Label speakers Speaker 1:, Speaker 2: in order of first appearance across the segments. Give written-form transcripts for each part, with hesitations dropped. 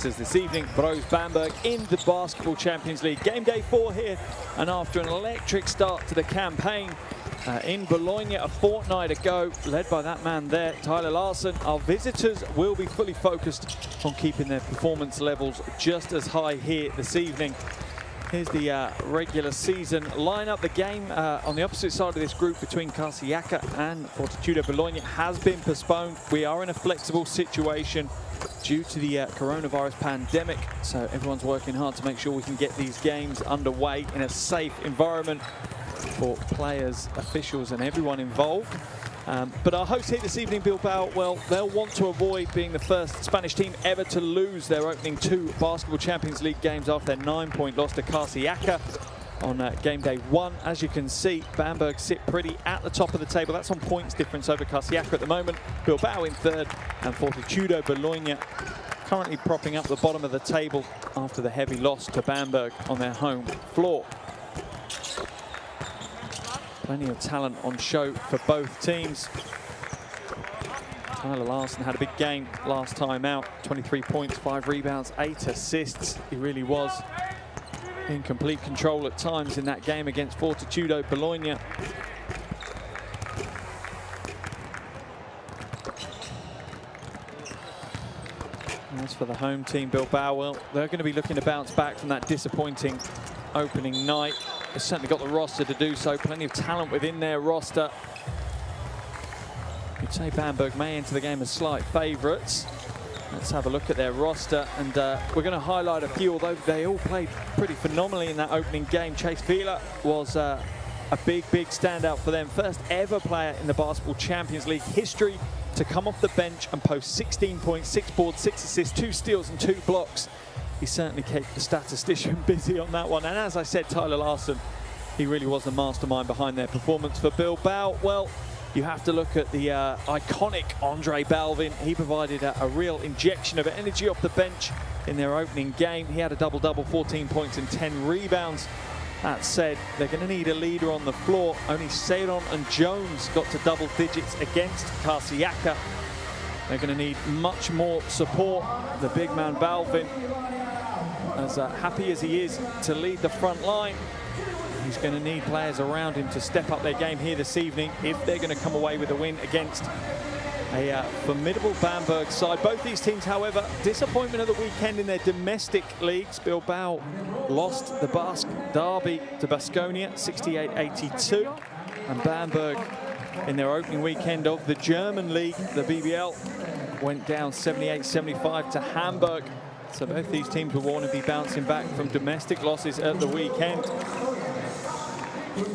Speaker 1: visitors this evening, Brose Bamberg in the Basketball Champions League. Game day 4 here, and after an electric start to the campaign in Bologna a fortnight ago, led by that man there, Tyler Larson, our visitors will be fully focused on keeping their performance levels just as high here this evening. Here's the regular season lineup. The game on the opposite side of this group between Casiacca and Fortitudo Bologna has been postponed. We are in a flexible situation due to the coronavirus pandemic, so everyone's working hard to make sure we can get these games underway in a safe environment for players, officials and everyone involved. But our hosts here this evening, Bilbao, well, they'll want to avoid being the first Spanish team ever to lose their opening 2 Basketball Champions League games after their 9-point loss to Casiacca on game day 1. As you can see, Bamberg sit pretty at the top of the table. That's on points difference over Casiacca at the moment. Bilbao in 3rd, and Fortitudo Bologna currently propping up the bottom of the table after the heavy loss to Bamberg on their home floor. Plenty of talent on show for both teams. Tyler Larson had a big game last time out. 23 points, 5 rebounds, 8 assists. He really was in complete control at times in that game against Fortitudo Bologna. As for the home team, Bilbao, well, they're going to be looking to bounce back from that disappointing opening night. They've certainly got the roster to do so. Plenty of talent within their roster. You'd say Bamberg may enter the game as slight favourites. Let's have a look at their roster, and we're going to highlight a few, although they all played pretty phenomenally in that opening game. Chase Vila was a big standout for them. First ever player in the Basketball Champions League history to come off the bench and post 16 points, 6 boards, 6 assists, 2 steals and 2 blocks. He certainly kept the statistician busy on that one. And as I said, Tyler Larson, he really was the mastermind behind their performance. For Bilbao, well, you have to look at the iconic Andre Balvin. He provided a real injection of energy off the bench in their opening game. He had a double-double, 14 points and 10 rebounds. That said, they're going to need a leader on the floor. Only Ceylon and Jones got to double digits against Casiacca. They're going to need much more support. The big man Balvin, as happy as he is to lead the front line, he's going to need players around him to step up their game here this evening if they're going to come away with a win against a formidable Bamberg side. Both these teams, however, disappointment of the weekend in their domestic leagues. Bilbao lost the Basque derby to Baskonia 68-82, and Bamberg in their opening weekend of the German league, the BBL, went down 78-75 to Hamburg. So both these teams will want to be bouncing back from domestic losses at the weekend.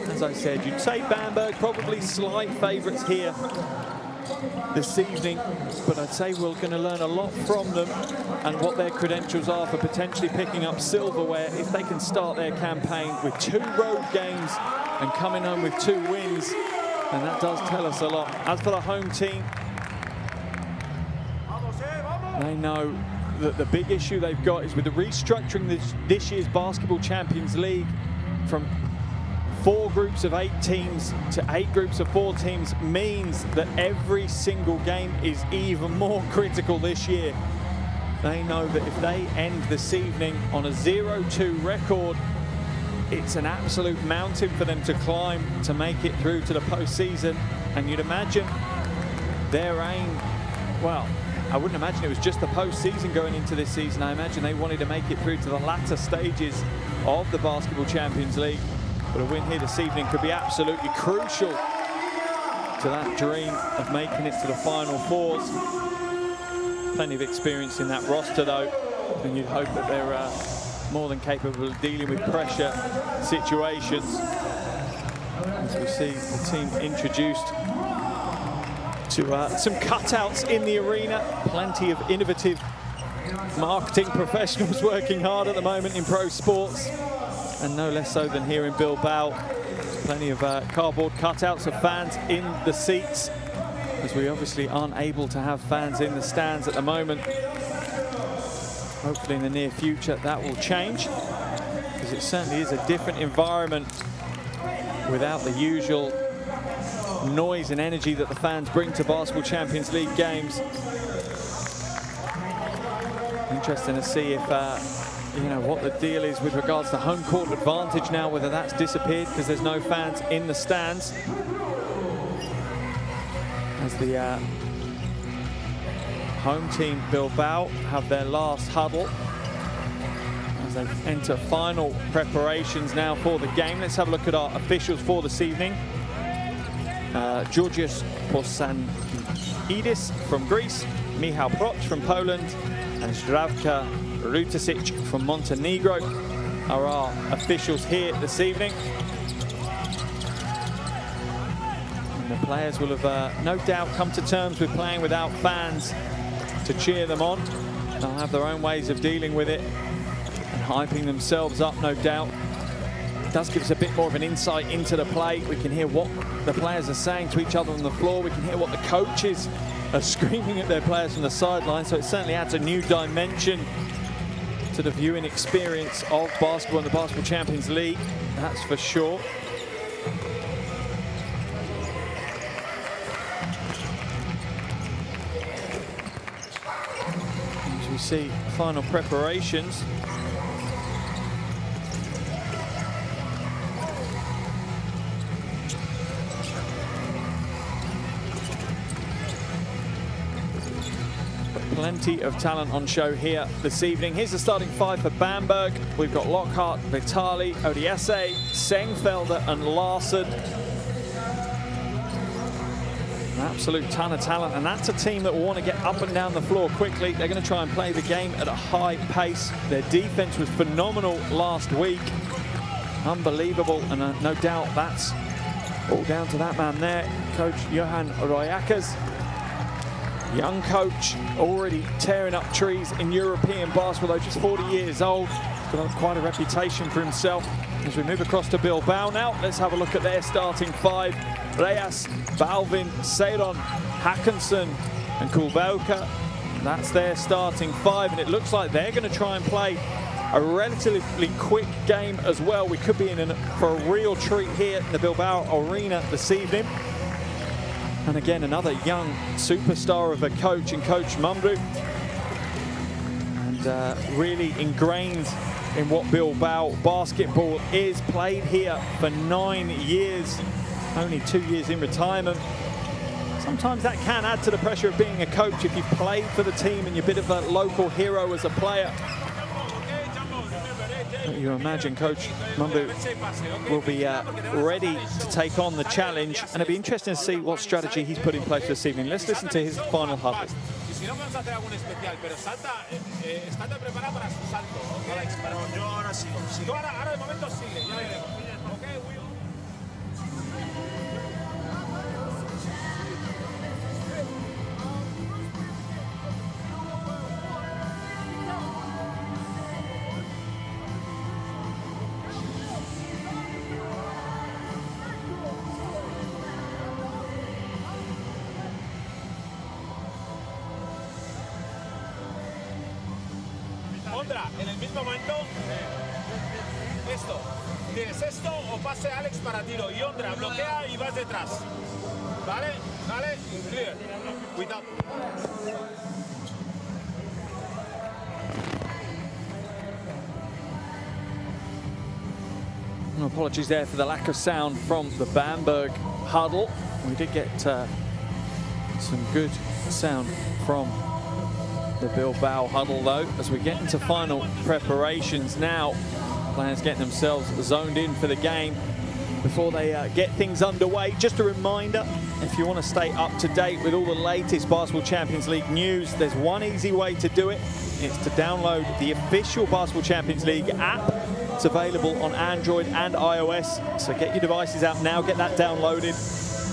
Speaker 1: As I said, you'd say Bamberg probably slight favourites here this evening, but I'd say we're going to learn a lot from them and what their credentials are for potentially picking up silverware if they can start their campaign with 2 road games and coming home with 2 wins, and that does tell us a lot. As for the home team, they know that the big issue they've got is with the restructuring this year's Basketball Champions League from 4 groups of 8 teams to 8 groups of 4 teams means that every single game is even more critical this year. They know that if they end this evening on a 0-2 record, it's an absolute mountain for them to climb to make it through to the postseason. And you'd imagine their aim, well, I wouldn't imagine it was just the postseason going into this season. I imagine they wanted to make it through to the latter stages of the Basketball Champions League. But a win here this evening could be absolutely crucial to that dream of making it to the Final Fours. Plenty of experience in that roster, though, and you'd hope that they're more than capable of dealing with pressure situations. As we see the team introduced to some cutouts in the arena. Plenty of innovative marketing professionals working hard at the moment in pro sports, and no less so than here in Bilbao. Plenty of cardboard cutouts of fans in the seats, as we obviously aren't able to have fans in the stands at the moment. Hopefully in the near future that will change, because it certainly is a different environment without the usual noise and energy that the fans bring to Basketball Champions League games. interesting to see if, you know, what the deal is with regards to home court advantage now, whether that's disappeared because there's no fans in the stands. As the home team Bilbao have their last huddle as they enter final preparations now for the game. Let's have a look at our officials for this evening. Georgios Posanidis from Greece, Michał Proch from Poland, and Zdravka Rutasic from Montenegro are our officials here this evening. And the players will have no doubt come to terms with playing without fans to cheer them on. They'll have their own ways of dealing with it and hyping themselves up, no doubt. It does give us a bit more of an insight into the play. We can hear what the players are saying to each other on the floor. We can hear what the coaches are screaming at their players from the sideline. So it certainly adds a new dimension to the viewing experience of basketball in the Basketball Champions League, that's for sure. As we see final preparations. Plenty of talent on show here this evening. Here's the starting five for Bamberg. We've got Lockhart, Vitali, Odiese, Sengfelder and Larsson. An absolute ton of talent, and that's a team that will want to get up and down the floor quickly. They're going to try and play the game at a high pace. Their defense was phenomenal last week. Unbelievable, and no doubt that's all down to that man there, Coach Johan Royakas. Young coach, already tearing up trees in European basketball, though just 40 years old. Got quite a reputation for himself. As we move across to Bilbao now, let's have a look at their starting five. Reyes, Balvin, Seidon, Hackinson and Kulbelka. That's their starting five, and it looks like they're going to try and play a relatively quick game as well. We could be in for a real treat here in the Bilbao Arena this evening. And again, another young superstar of a coach in Coach Mumbrou. And really ingrained in what Bilbao basketball is. Played here for 9 years, only 2 years in retirement. Sometimes that can add to the pressure of being a coach if you've played for the team and you're a bit of a local hero as a player. You imagine Coach Mumbrou will be ready to take on the challenge, and it'll be interesting to see what strategy he's put in place this evening. Let's listen to his final huddle.
Speaker 2: En el mismo momento, esto, tienes esto o pase Alex para tiro y Ondra bloquea y vas detrás, ¿vale? Vale, clear, cuidado.
Speaker 1: Apologies there for the lack of sound from the Bamberg huddle. We did get some good sound from the Bilbao huddle though, as we get into final preparations now. Players getting themselves zoned in for the game before they get things underway. Just a reminder, if you want to stay up to date with all the latest Basketball Champions League news, there's one easy way to do it. It's to download the official Basketball Champions League app. It's available on Android and iOS, so get your devices out now, get that downloaded.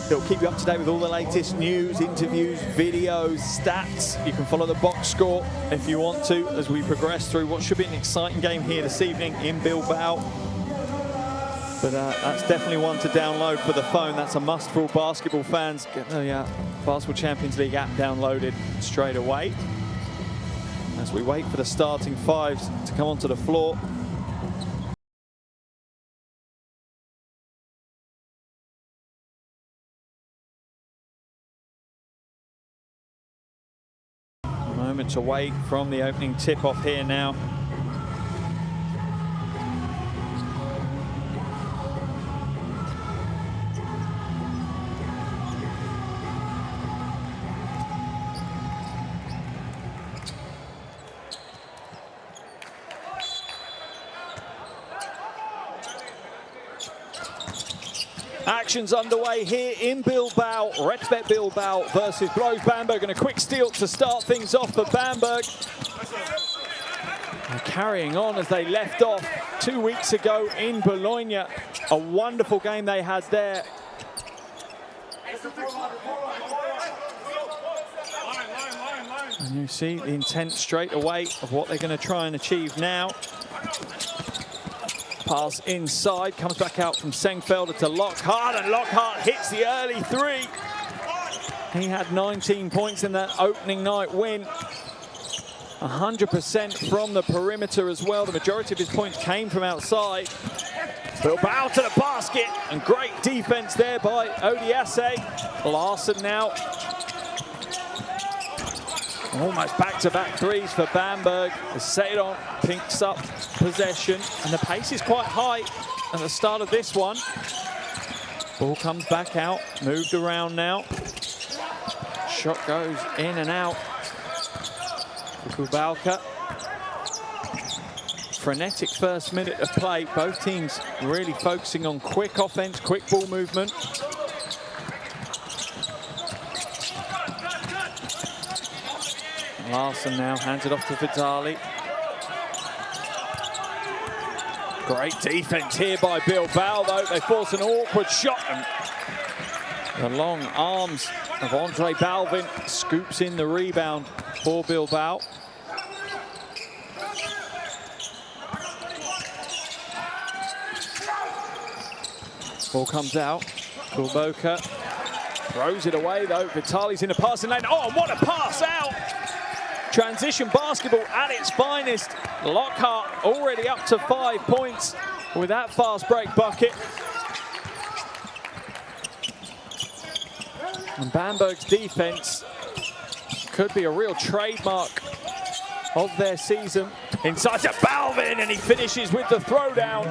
Speaker 1: It'll keep you up to date with all the latest news, interviews, videos, stats. You can follow the box score if you want to as we progress through what should be an exciting game here this evening in Bilbao. But that's definitely one to download for the phone. That's a must for all basketball fans. Get the Basketball Champions League app downloaded straight away. As we wait for the starting fives to come onto the floor. much away from the opening tip-off here now. Action's underway here in Bilbao. RETAbet Bilbao versus Brose Bamberg, and a quick steal to start things off for Bamberg. And carrying on as they left off 2 weeks ago in Bologna. A wonderful game they had there. And you see the intent straight away of what they're going to try and achieve now. Pass inside, comes back out from Sengfelder to Lockhart, and Lockhart hits the early three. He had 19 points in that opening night win. 100% from the perimeter as well. The majority of his points came from outside. Bilbao to the basket, and great defense there by Odiase. Larson now. Almost back-to-back threes for Bamberg as Seidon picks up possession, and the pace is quite high at the start of this one. Ball comes back out, moved around now. Shot goes in and out. Kubalka. Frenetic first minute of play. Both teams really focusing on quick offense, quick ball movement. Larson now hands it off to Vitali. Great defense here by Bilbao, though. They force an awkward shot, and the long arms of Andre Balvin scoops in the rebound for Bilbao. Ball comes out. Kulboka throws it away, though. Vitali's in the passing lane. Oh, what a pass out! Transition basketball at its finest. Lockhart already up to 5 points with that fast break bucket. And Bamberg's defense could be a real trademark of their season. Inside to Balvin, and he finishes with the throwdown.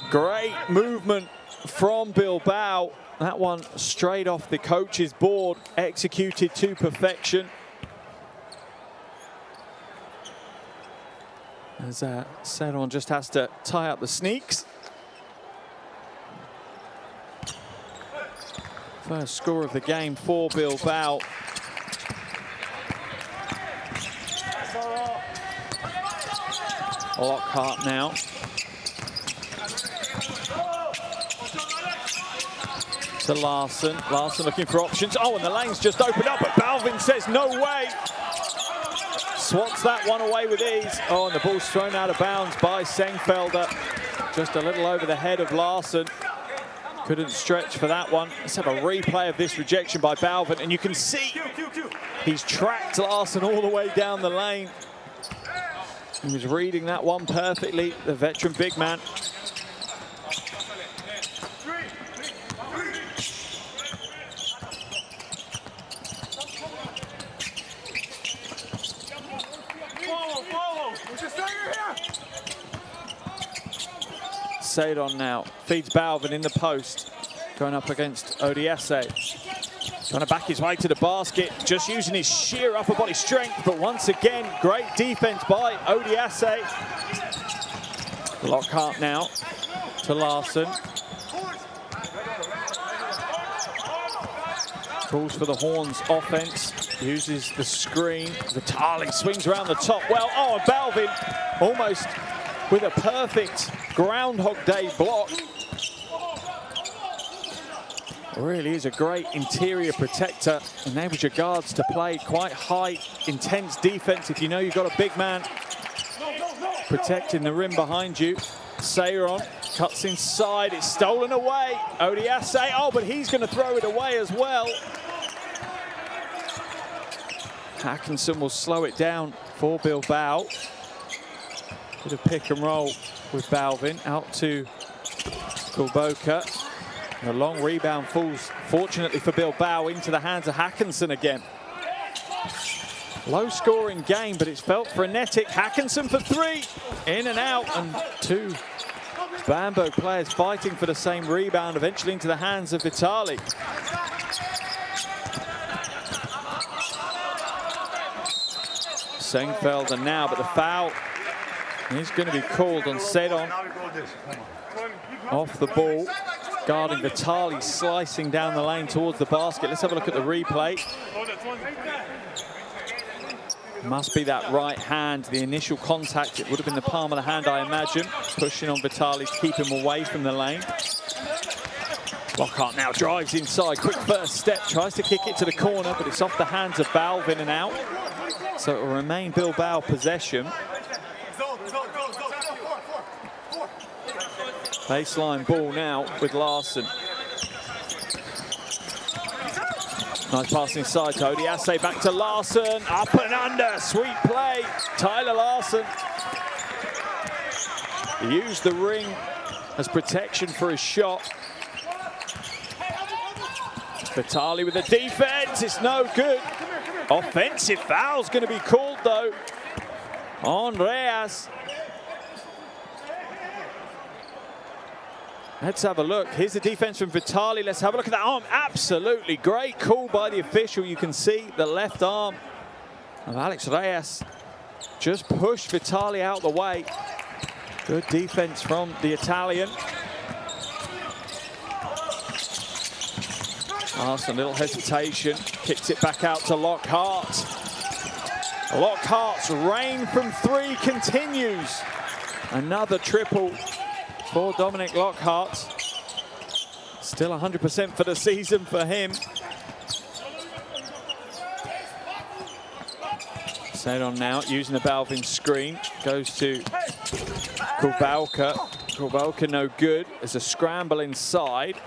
Speaker 1: Great movement from Bilbao. That one straight off the coach's board, executed to perfection. As Seidon just has to tie up the sneaks. First score of the game for Bilbao. Lockhart now. To Larson. Larson looking for options. Oh, and the lane's just opened up, but Balvin says no way. Swats that one away with ease. Oh, and the ball's thrown out of bounds by Sengfelder. Just a little over the head of Larson. Couldn't stretch for that one. Let's have a replay of this rejection by Balvin, and you can see he's tracked Larson all the way down the lane. He was reading that one perfectly, the veteran big man. Seidon now feeds Balvin in the post, going up against Odiase. Trying to back his way to the basket, just using his sheer upper body strength, but once again, great defense by Odiase. Lockhart now to Larson. Calls for the Horns offense, uses the screen. Vitali swings around the top well. Oh, and Balvin almost with a perfect Groundhog Day block. Really is a great interior protector. Enables your guards to play quite high, intense defense if you know you've got a big man protecting the rim behind you. Seidon cuts inside, it's stolen away. Odiase, oh, but he's going to throw it away as well. Hackinson will slow it down for Bilbao. Bit of pick and roll with Balvin, out to Kulboka. A long rebound falls, fortunately for Bilbao, into the hands of Hackinson again. Low-scoring game, but it's felt frenetic. Hackinson for three, in and out, and two Bamberg players fighting for the same rebound, eventually into the hands of Vitali. Sengfelder now, but the foul is going to be called on Sedon. Off the ball, guarding Vitali, slicing down the lane towards the basket. Let's have a look at the replay. Must be that right hand, the initial contact. It would have been the palm of the hand, I imagine. Pushing on Vitali to keep him away from the lane. Lockhart now drives inside, quick first step, tries to kick it to the corner, but it's off the hands of Balvin and out. So it will remain Bilbao possession. Baseline ball now with Larson. Nice pass inside to Odiase, back to Larson, up and under, sweet play, Tyler Larson. He used the ring as protection for his shot. Vitali with the defense, it's no good. Offensive foul's going to be called though on Reyes. Let's have a look. Here's the defense from Vitali. Let's have a look at that arm. Absolutely great call by the official. You can see the left arm of Alex Reyes just pushed Vitali out the way. Good defense from the Italian. Larson, a little hesitation. Kicks it back out to Lockhart. Lockhart's reign from three continues. Another triple for Dominic Lockhart. Still 100% for the season for him. Sedon now using the Balvin screen. Goes to Kulbalka. Kulbalka no good. There's a scramble inside.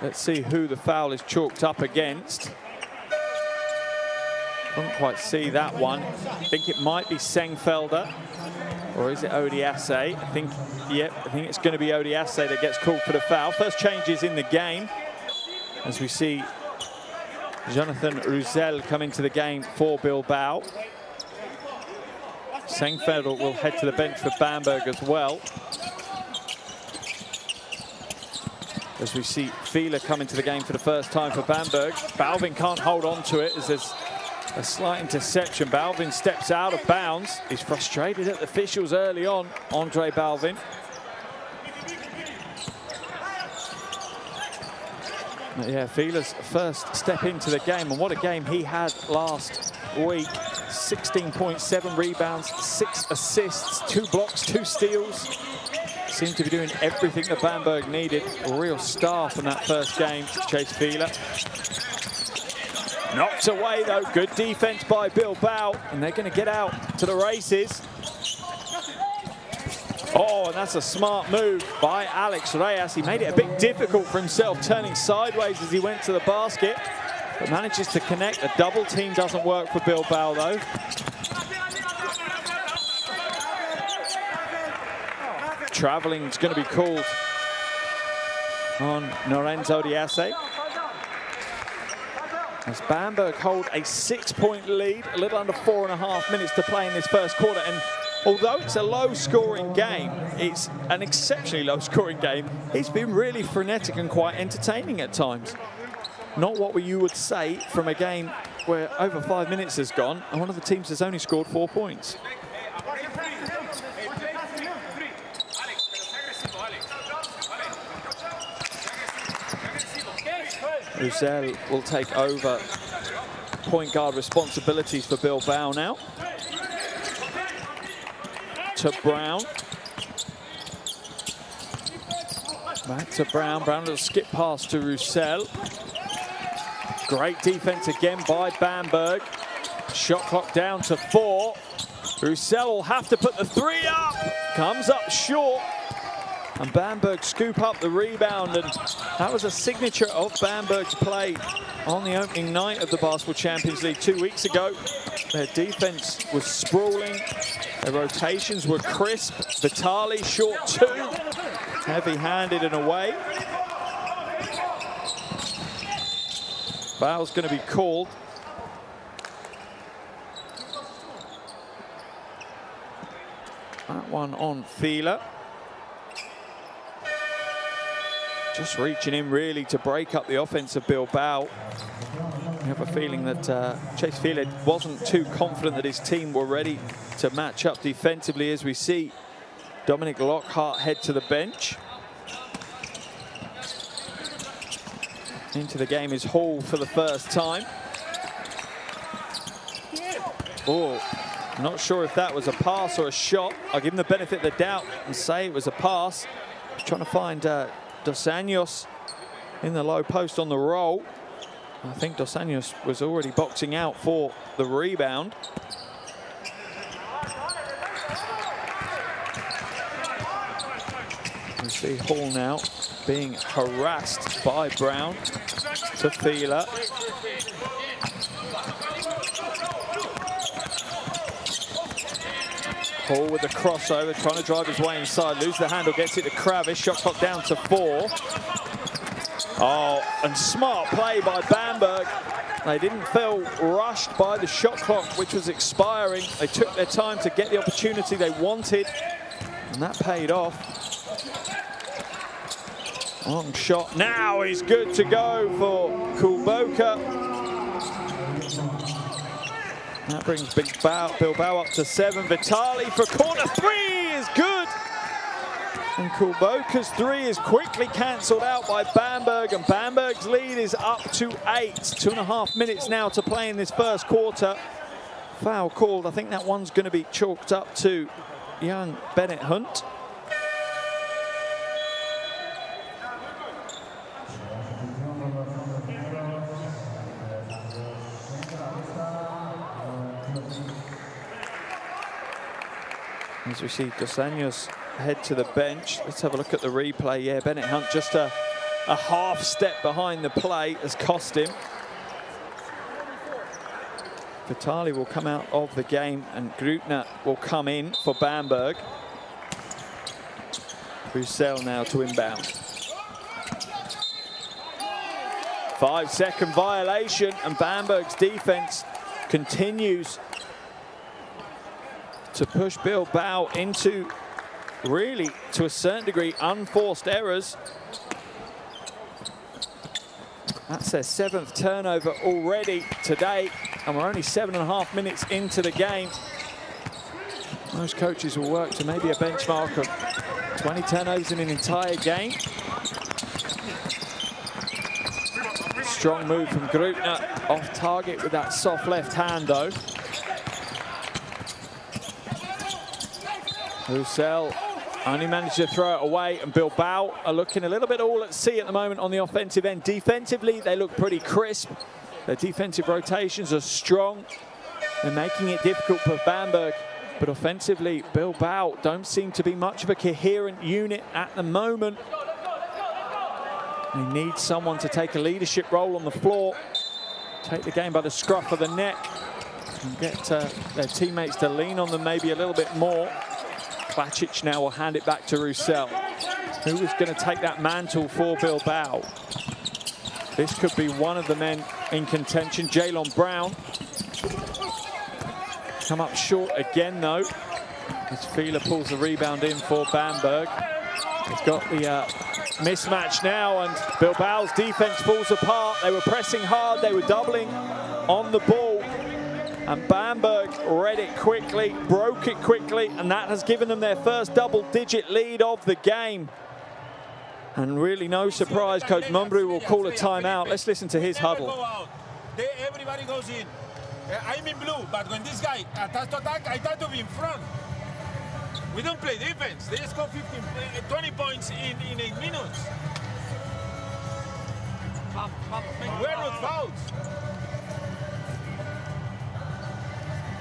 Speaker 1: Let's see who the foul is chalked up against. Couldn't quite see that one. I think it might be Sengfelder. Or is it Odiase? I think it's going to be Odiase that gets called for the foul. First changes in the game, as we see Jonathan Ruzel come into the game for Bilbao. Sengfelder will head to the bench for Bamberg as well. As we see Fila come into the game for the first time for Bamberg. Balvin can't hold on to it as there's a slight interception. Balvin steps out of bounds. He's frustrated at the officials early on, Andre Balvin. But yeah, Fila's first step into the game, and what a game he had last week. 16.7 rebounds, 6 assists, 2 blocks, 2 steals. Seemed to be doing everything that Bamberg needed. A real star from that first game, Chase Fila. Knocked away though, good defense by Bilbao, and they're going to get out to the races. Oh, and that's a smart move by Alex Reyes. He made it a bit difficult for himself, turning sideways as he went to the basket, but manages to connect. A double team doesn't work for Bilbao though. Traveling is going to be called on Lorenzo Odiase. As Bamberg hold a 6-point lead, a little under 4.5 minutes to play in this first quarter. And although it's a low-scoring game, it's an exceptionally low-scoring game. It's been really frenetic and quite entertaining at times. Not what you would say from a game where over 5 minutes has gone and one of the teams has only scored 4 points. Ruzel will take over point guard responsibilities for Bilbao now. To Brown. Back to Brown. Brown will skip pass to Ruzel. Great defense again by Bamberg. Shot clock down to 4. Ruzel will have to put the 3 up. Comes up short. And Bamberg scoop up the rebound, and that was a signature of Bamberg's play on the opening night of the Basketball Champions League 2 weeks ago. Their defense was sprawling, their rotations were crisp. Vitali short 2, heavy-handed and away. Foul's going to be called That one on Fila. Just reaching in really to break up the offense of Bilbao. I have a feeling that Chase Fila wasn't too confident that his team were ready to match up defensively, as we see Dominic Lockhart head to the bench. Into the game is Hall for the first time. Oh, not sure if that was a pass or a shot. I'll give him the benefit of the doubt and say it was a pass. Trying to find Dos Anjos in the low post on the roll. I think Dos Anjos was already boxing out for the rebound. We see Hall now being harassed by Brown to Fila. Hall with the crossover, trying to drive his way inside, lose the handle, gets it to Kravis, shot clock down to 4. Oh, and smart play by Bamberg. They didn't feel rushed by the shot clock, which was expiring. They took their time to get the opportunity they wanted, and that paid off. Long shot, now he's good to go for Kulboka. That brings Bilbao up to 7. Vitali for corner 3 is good. And Kulboka's 3 is quickly cancelled out by Bamberg, and Bamberg's lead is up to 8. 2.5 minutes now to play in this first quarter. Foul called. I think that one's going to be chalked up to young Bennett Hunt. As we see Dos Anjos head to the bench. Let's have a look at the replay. Yeah, Bennett Hunt just a half step behind the play has cost him. Vitali will come out of the game and Grutner will come in for Bamberg. Roussel now to inbound. 5-second violation, and Bamberg's defense continues to push Bilbao into, really, to a certain degree, unforced errors. That's their 7th turnover already today, and we're only 7.5 minutes into the game. Most coaches will work to maybe a benchmark of 20 turnovers in an entire game. Strong move from Grutner, off target with that soft left hand though. Roussel only managed to throw it away, and Bilbao are looking a little bit all at sea at the moment on the offensive end. Defensively, they look pretty crisp. Their defensive rotations are strong. They're making it difficult for Bamberg, but offensively, Bilbao don't seem to be much of a coherent unit at the moment. They need someone to take a leadership role on the floor, take the game by the scruff of the neck, and get their teammates to lean on them maybe a little bit more. Klacic now will hand it back to Roussel. Who is going to take that mantle for Bilbao? This could be one of the men in contention. Jalen Brown. Come up short again, though, as Fila pulls the rebound in for Bamberg. He's got the mismatch now, and Bilbao's defense falls apart. They were pressing hard. They were doubling on the ball. And Bamberg read it quickly, broke it quickly, and that has given them their first double-digit lead of the game. And really no surprise, Coach Mumbrou will call a timeout. Let's listen to his huddle.
Speaker 2: Everybody goes in. I'm in blue, but when this guy attacks to attack, I try to be in front. We don't play defense. They score 20 points in 8 minutes. We're not fouls.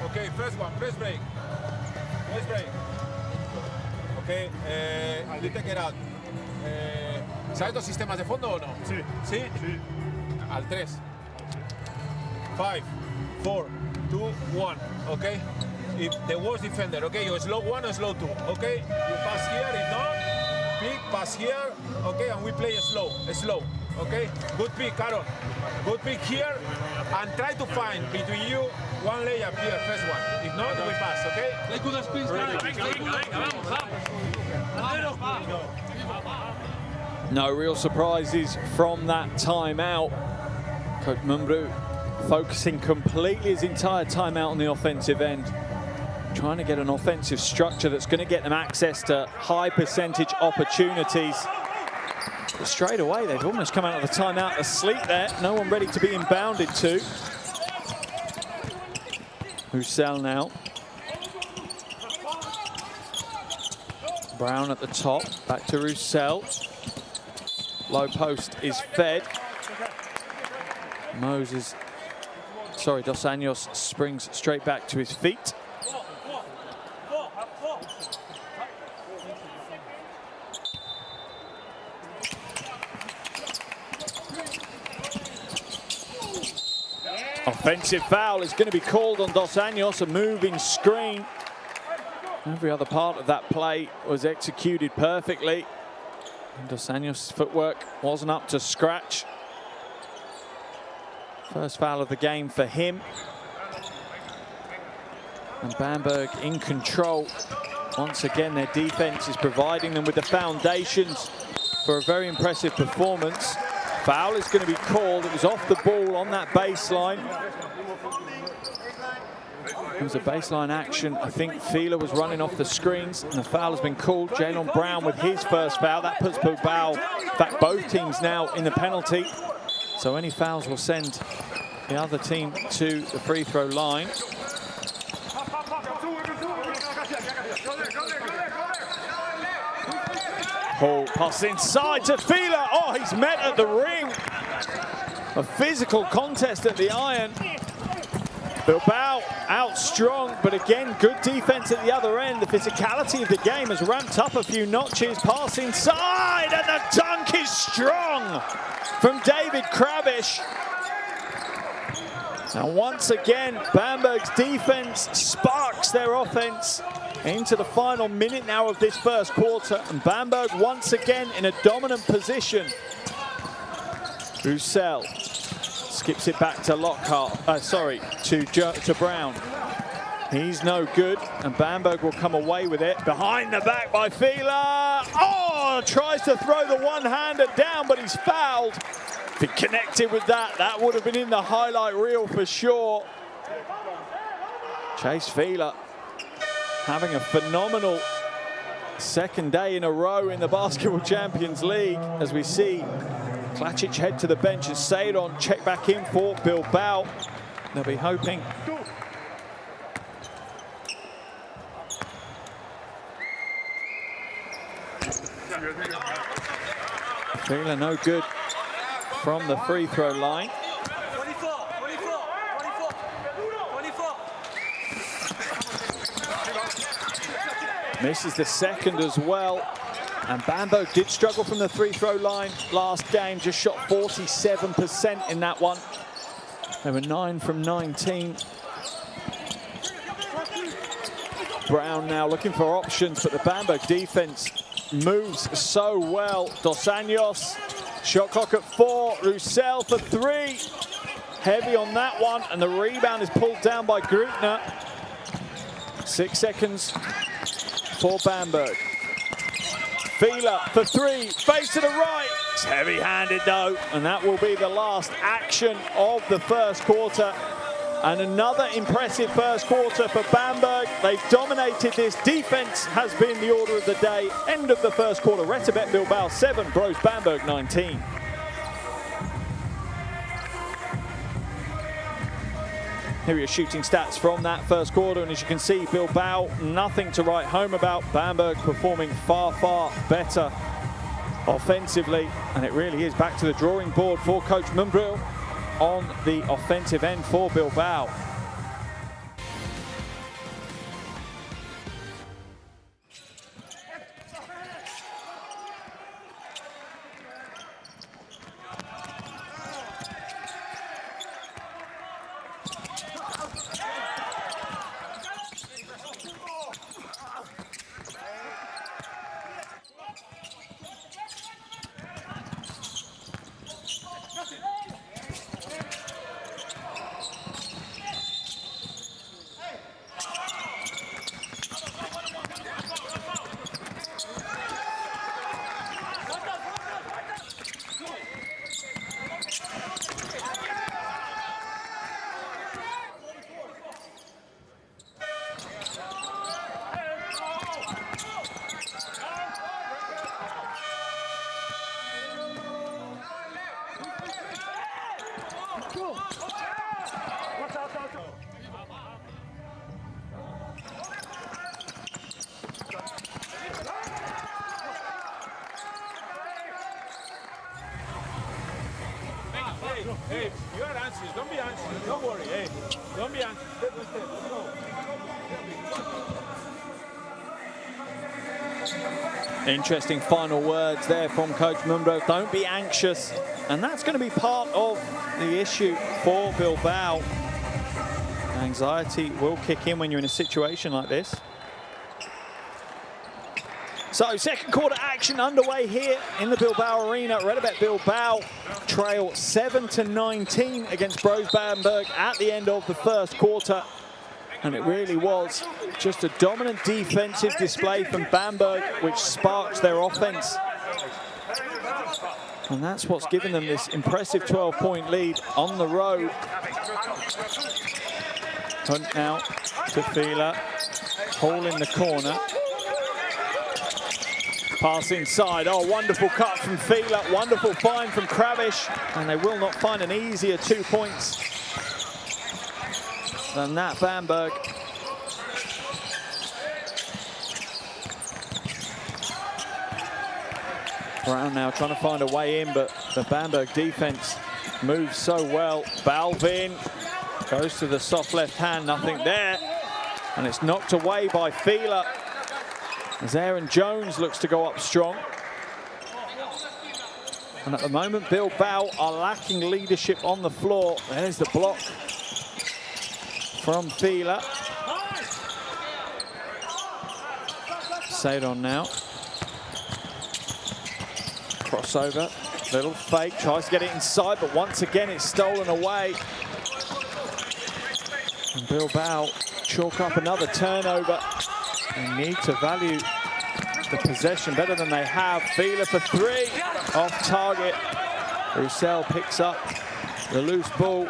Speaker 2: Okay, first one, press break. Press break. Okay, you take it out. ¿Sabes los sistemas de fondo o no? Sí. ¿Sí? Sí. Al 3. 5, 4, 2, 1. Okay? If the worst defender, okay, you slow 1 or slow 2. Okay? You pass here, if not, pick, pass here. Okay, and we play slow. Slow. Okay, good pick, Aaron. Good pick here, and try to find between you one layup here, first one. If not, we pass, okay?
Speaker 1: No real surprises from that timeout. Coach Mumbrú focusing completely his entire timeout on the offensive end, trying to get an offensive structure that's going to get them access to high percentage opportunities. But straight away, they've almost come out of the timeout asleep there. No one ready to be inbounded to. Roussel now. Brown at the top, back to Roussel. Low post is fed. Dos Anjos springs straight back to his feet. Offensive foul is going to be called on Dos Anjos, a moving screen. Every other part of that play was executed perfectly. And Dos Anjos' footwork wasn't up to scratch. First foul of the game for him. And Bamberg in control. Once again, their defense is providing them with the foundations for a very impressive performance. Foul is going to be called. It was off the ball on that baseline. It was a baseline action. I think Fila was running off the screens, and the foul has been called. Jalen Brown with his first foul. That puts Bilbao, in fact, both teams now in the penalty. So any fouls will send the other team to the free throw line. Hall pass inside to Fila. Oh, he's met at the ring. A physical contest at the iron. Bilbao out strong, but again, good defense at the other end. The physicality of the game has ramped up a few notches. Pass inside, and the dunk is strong from David Krabish. And once again, Bamberg's defense sparks their offense into the final minute now of this first quarter. And Bamberg once again in a dominant position. Roussel skips it back to Lockhart, to Brown. He's no good, and Bamberg will come away with it. Behind the back by Fila. Oh, tries to throw the one-hander down, but he's fouled. If he connected with that, that would have been in the highlight reel for sure. Chase Fila having a phenomenal second day in a row in the Basketball Champions League, as we see Klacic head to the bench and Seidon check back in for Bilbao. They'll be hoping. Fila no good from the free throw line.
Speaker 3: 24.
Speaker 1: Misses the second as well. And Bamberg did struggle from the free throw line last game, just shot 47% in that one. They were 9 from 19. Brown now looking for options, but the Bamberg defense moves so well. Dos Anjos, shot clock at 4, Roussel for 3. Heavy on that one, and the rebound is pulled down by Grutner. 6 seconds for Bamberg. Fila for 3, face to the right. It's heavy-handed though, and that will be the last action of the first quarter. And another impressive first quarter for Bamberg. They've dominated this. Defense has been the order of the day. End of the first quarter. RETAbet Bilbao 7, Brose Bamberg 19. Here are your shooting stats from that first quarter, and as you can see, Bilbao, nothing to write home about. Bamberg performing far, far better offensively, and it really is back to the drawing board for Coach Mumbrú on the offensive end for Bilbao.
Speaker 2: Don't worry, hey. Don't be anxious. Step by step. Let's go.
Speaker 1: Interesting final words there from Coach Mundo. Don't be anxious. And that's going to be part of the issue for Bilbao. Anxiety will kick in when you're in a situation like this. So second quarter action underway here in the Bilbao Arena. RETAbet Bilbao trail 7-19 against Brose Bamberg at the end of the first quarter. And it really was just a dominant defensive display from Bamberg, which sparked their offense. And that's what's given them this impressive 12-point lead on the road. Hunt now to Fila. Hall in the corner. Pass inside. Oh, wonderful cut from Fila. Wonderful find from Kravish. And they will not find an easier 2 points than that, Bamberg. Brown now trying to find a way in, but the Bamberg defense moves so well. Balvin goes to the soft left hand, nothing there. And it's knocked away by Fila. As Aaron Jones looks to go up strong. And at the moment, Bilbao are lacking leadership on the floor. There's the block from Fila. Sadon now. Crossover, little fake, tries to get it inside, but once again it's stolen away. And Bilbao chalk up another turnover. They need to value the possession better than they have. Fila for three, off target. Roussel picks up the loose ball.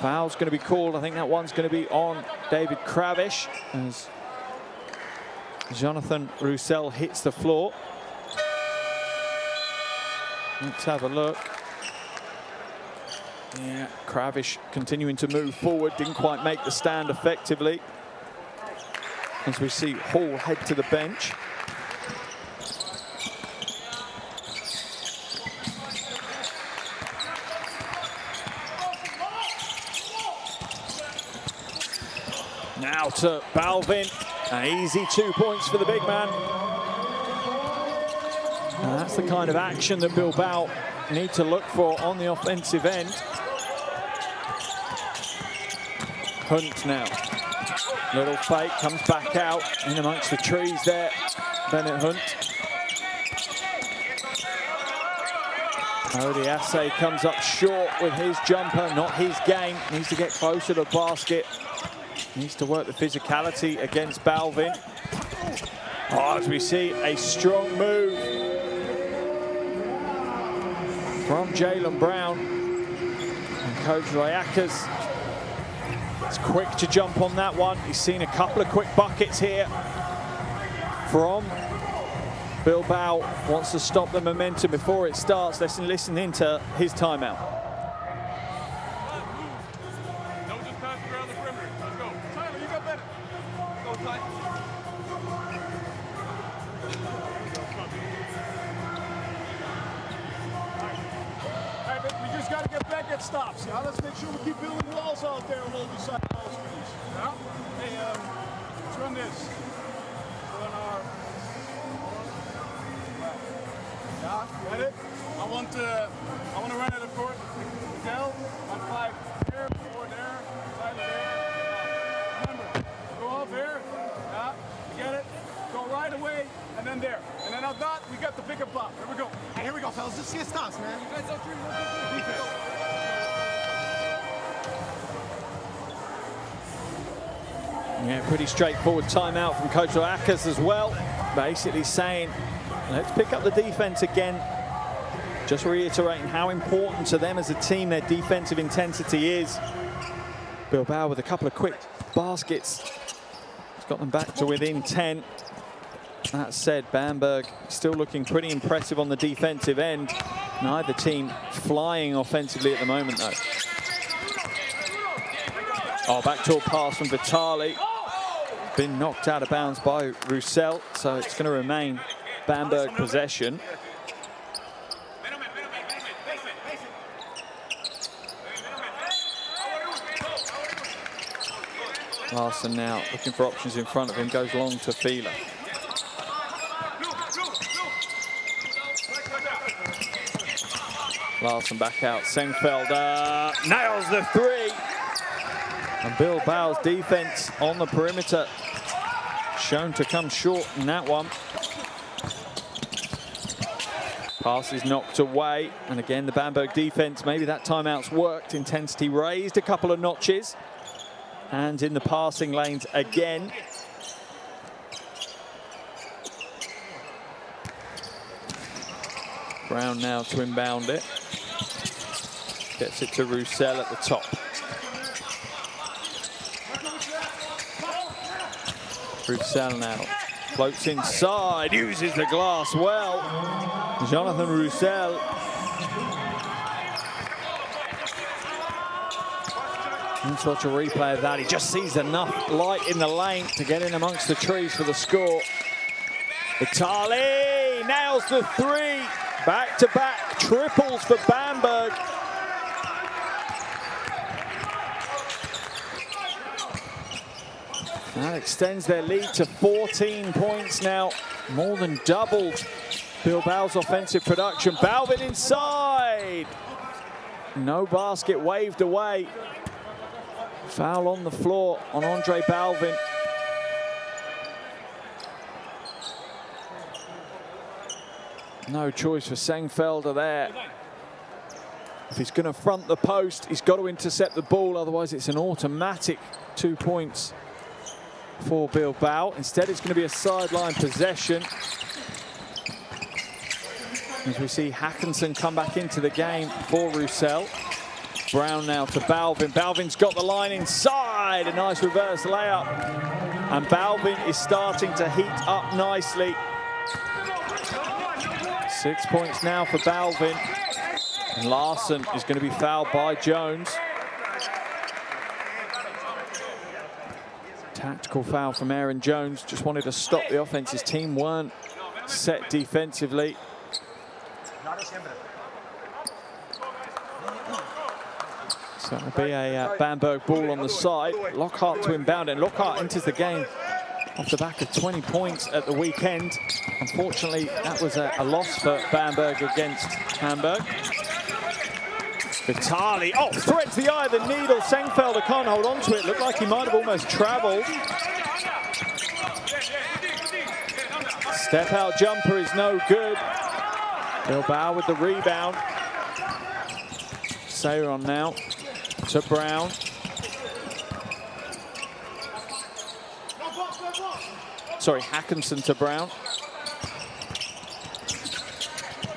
Speaker 1: Foul's going to be called. I think that one's going to be on David Kravish as Jonathan Roussel hits the floor. Let's have a look. Yeah, Kravish continuing to move forward, didn't quite make the stand effectively. As we see Hall head to the bench. Now to Balvin. An easy 2 points for the big man. And that's the kind of action that Bilbao need to look for on the offensive end. Hunt now. Little fake, comes back out in amongst the trees there. Bennett Hunt. Odiase comes up short with his jumper, not his game. Needs to get closer to the basket. Needs to work the physicality against Balvin. Oh, as we see a strong move from Jalen Brown. And Coach Rayakas is quick to jump on that one. He's seen a couple of quick buckets here from Bilbao. Wants to stop the momentum before it starts. Let's listen into his timeout.
Speaker 3: Stops. Now let's make sure we keep building walls out there and hold beside ball screens. Yeah? Hey, let's run this. Run our. Yeah, got it? I want to run it, of course. Miguel, 1-5 here, 4 there, side there. Remember, go off here. Yeah, you get it? Go right away, and then there. And then out that, we got the pick and pop. Here we go. Hey, here we go, fellas. Let's see it stops, man. You guys don't treat defense.
Speaker 1: Yeah, pretty straightforward timeout from Coach Rayakas as well. Basically saying, let's pick up the defense again. Just reiterating how important to them as a team their defensive intensity is. Bilbao with a couple of quick baskets. It's got them back to within 10. That said, Bamberg still looking pretty impressive on the defensive end. Neither team flying offensively at the moment, though. Oh, backdoor pass from Vitali. Been knocked out of bounds by Roussel, so it's going to remain Bamberg possession. Larson now looking for options in front of him, goes long to Fila. Larson back out, Sengfelder nails the three. And Bilbao's defense on the perimeter shown to come short in that one. Pass is knocked away, and again the Bamberg defense, maybe that timeout's worked, intensity raised a couple of notches. And in the passing lanes again. Brown now to inbound it. Gets it to Roussel at the top. Roussel now floats inside, uses the glass well. Jonathan Roussel. Let's watch a replay of that. He just sees enough light in the lane to get in amongst the trees for the score. Vitali nails the three. Back-to-back triples for Bamberg. That extends their lead to 14 points now. More than doubled Bilbao's offensive production. Balvin inside. No basket waved away. Foul on the floor on Andre Balvin. No choice for Sengfelder there. If he's going to front the post, he's got to intercept the ball, otherwise it's an automatic 2 points for Bilbao. Instead, it's going to be a sideline possession. As we see Hackinson come back into the game for Roussel. Brown now to Balvin. Balvin's got the line inside. A nice reverse layup. And Balvin is starting to heat up nicely. 6 points now for Balvin. And Larson is going to be fouled by Jones. Tactical foul from Aaron Jones. Just wanted to stop the offense. His team weren't set defensively. So it'll be a Bamberg ball on the side. Lockhart to inbound, and Lockhart enters the game off the back of 20 points at the weekend. Unfortunately, that was a loss for Bamberg against Hamburg. Vitali, oh, threads the eye of the needle. Sengfelder can't hold on to it. Looked like he might have almost traveled. Step out jumper is no good. Bilbao with the rebound. Sayron now to Brown. Sorry, Hackinson to Brown.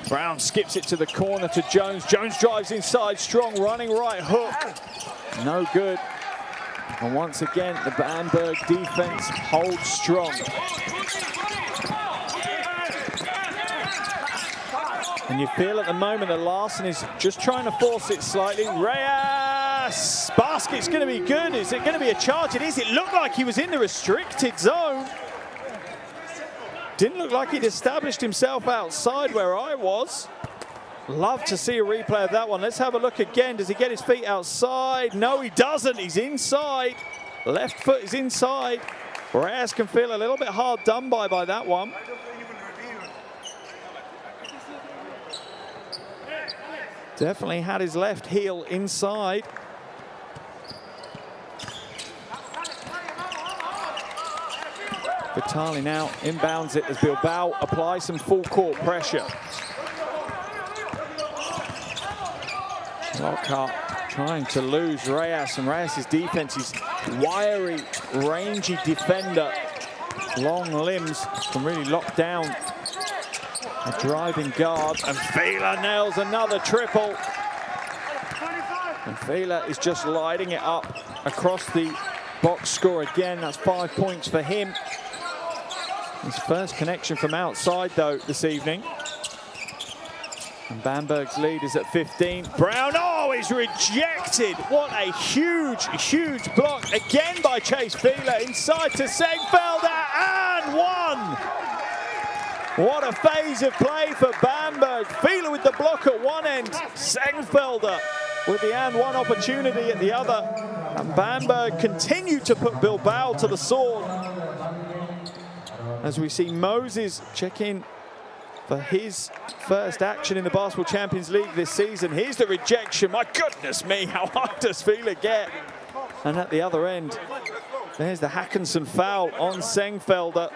Speaker 1: Brown skips it to the corner to Jones. Jones drives inside, strong running right hook. No good. And once again, the Bamberg defense holds strong. And you feel at the moment that Larson is just trying to force it slightly. Reyes! Basket's going to be good. Is it going to be a charge? It is. It looked like he was in the restricted zone. Didn't look like he'd established himself outside where I was. Love to see a replay of that one. Let's have a look again. Does he get his feet outside? No, he doesn't. He's inside. Left foot is inside. Reyes can feel a little bit hard done by that one. Definitely had his left heel inside. Vitali now inbounds it as Bilbao apply some full court pressure. Lockhart trying to lose Reyes, and Reyes' defense is wiry, rangy defender. Long limbs can really lock down a driving guard, and Fila nails another triple. And Fila is just lighting it up across the box score again. That's 5 points for him. His first connection from outside, though, this evening. And Bamberg's lead is at 15. Brown, oh, he's rejected. What a huge, huge block again by Chase Fila. Inside to Sengfelder, and one. What a phase of play for Bamberg. Fila with the block at one end. Sengfelder with the and one opportunity at the other. And Bamberg continued to put Bilbao to the sword. As we see Moses check in for his first action in the Basketball Champions League this season. Here's the rejection. My goodness me, how hard does Fila get? And at the other end, there's the Hackinson foul on Sengfelder.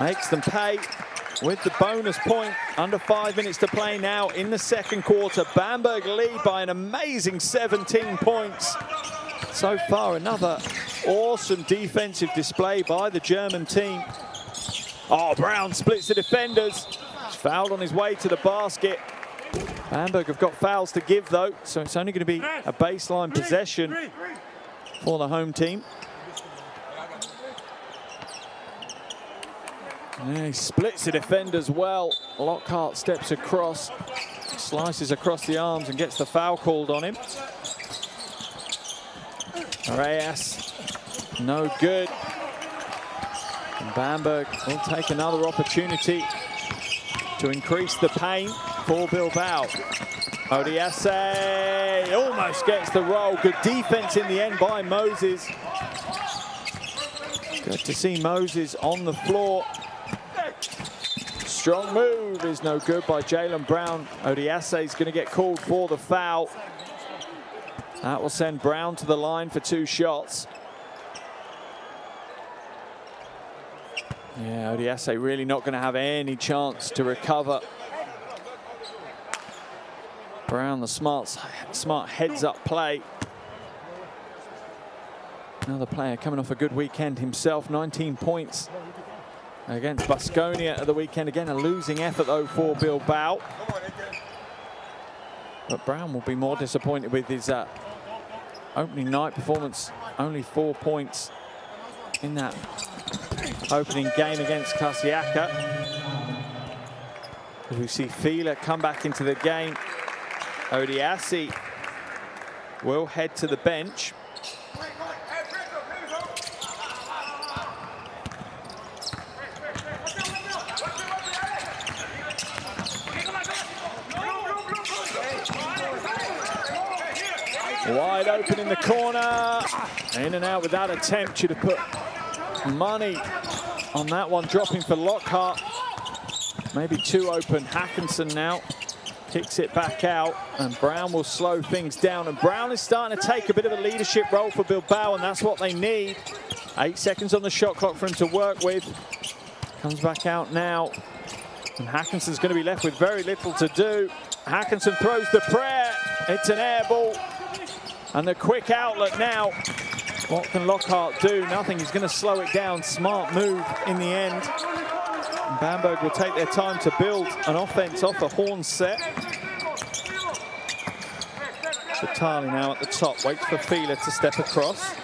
Speaker 1: Makes them pay with the bonus point. Under 5 minutes to play now in the second quarter. Bamberg lead by an amazing 17 points. So far, another awesome defensive display by the German team. Oh, Brown splits the defenders. He's fouled on his way to the basket. Bamberg have got fouls to give, though, so it's only going to be a baseline possession for the home team. Yeah, he splits the defenders well. Lockhart steps across, slices across the arms and gets the foul called on him. Reyes, no good. And Bamberg will take another opportunity to increase the pain for Bilbao. Odiase almost gets the roll. Good defense in the end by Moses. Good to see Moses on the floor. Strong move is no good by Jalen Brown. Odiase is going to get called for the foul. That will send Brown to the line for 2 shots. Yeah, Odiase really not going to have any chance to recover. Brown, the smart heads-up play. Another player coming off a good weekend himself, 19 points against Baskonia at the weekend. Again, a losing effort, though, for Bilbao. But Brown will be more disappointed with his opening night performance. Only 4 points in that opening game against Kasiaka. As we see Fila come back into the game. Odiase will head to the bench. Wide open in the corner. In and out with that attempt. Should have put money on that one. Dropping for Lockhart. Maybe too open. Hackinson now kicks it back out. And Brown will slow things down. And Brown is starting to take a bit of a leadership role for Bilbao. And that's what they need. 8 seconds on the shot clock for him to work with. Comes back out now. And Hackinson's going to be left with very little to do. Hackinson throws the prayer. It's an air ball. And the quick outlet now. What can Lockhart do? Nothing. He's going to slow it down. Smart move in the end. And Bamberg will take their time to build an offense off a horn set. Vitali now at the top. Waits for Fila to step across.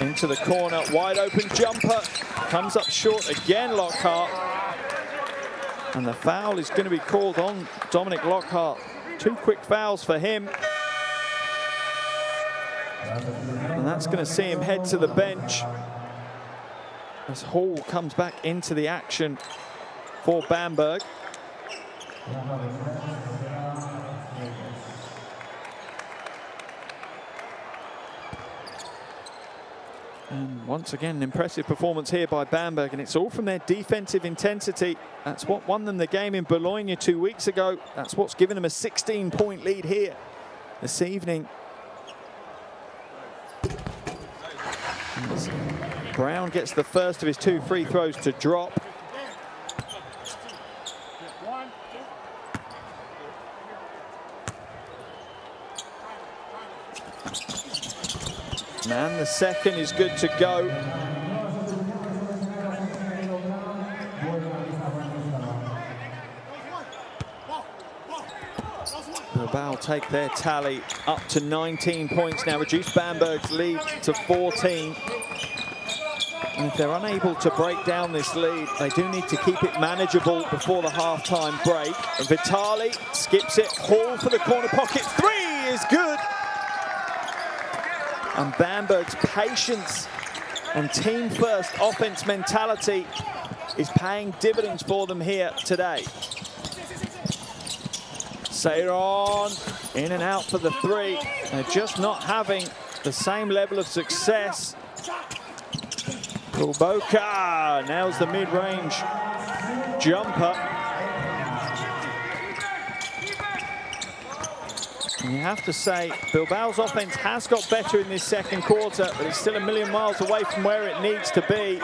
Speaker 1: Into the corner. Wide open jumper. Comes up short again, Lockhart. And the foul is going to be called on Dominic Lockhart. 2 quick fouls for him. And that's going to see him head to the bench as Hall comes back into the action for Bamberg. And once again, an impressive performance here by Bamberg, and it's all from their defensive intensity. That's what won them the game in Bologna 2 weeks ago. That's what's given them a 16-point lead here this evening. Brown gets the first of his 2 free throws to drop. And the second is good to go. Bilbao take their tally up to 19 points now, reduce Bamberg's lead to 14. And if they're unable to break down this lead, they do need to keep it manageable before the halftime break. Vitali skips it. Hall for the corner pocket. 3 is good. And Bamberg's patience and team-first offense mentality is paying dividends for them here today. Seiron in and out for the three. They're just not having the same level of success. Kulboka nails the mid-range jumper. And you have to say, Bilbao's offense has got better in this second quarter, but it's still a million miles away from where it needs to be.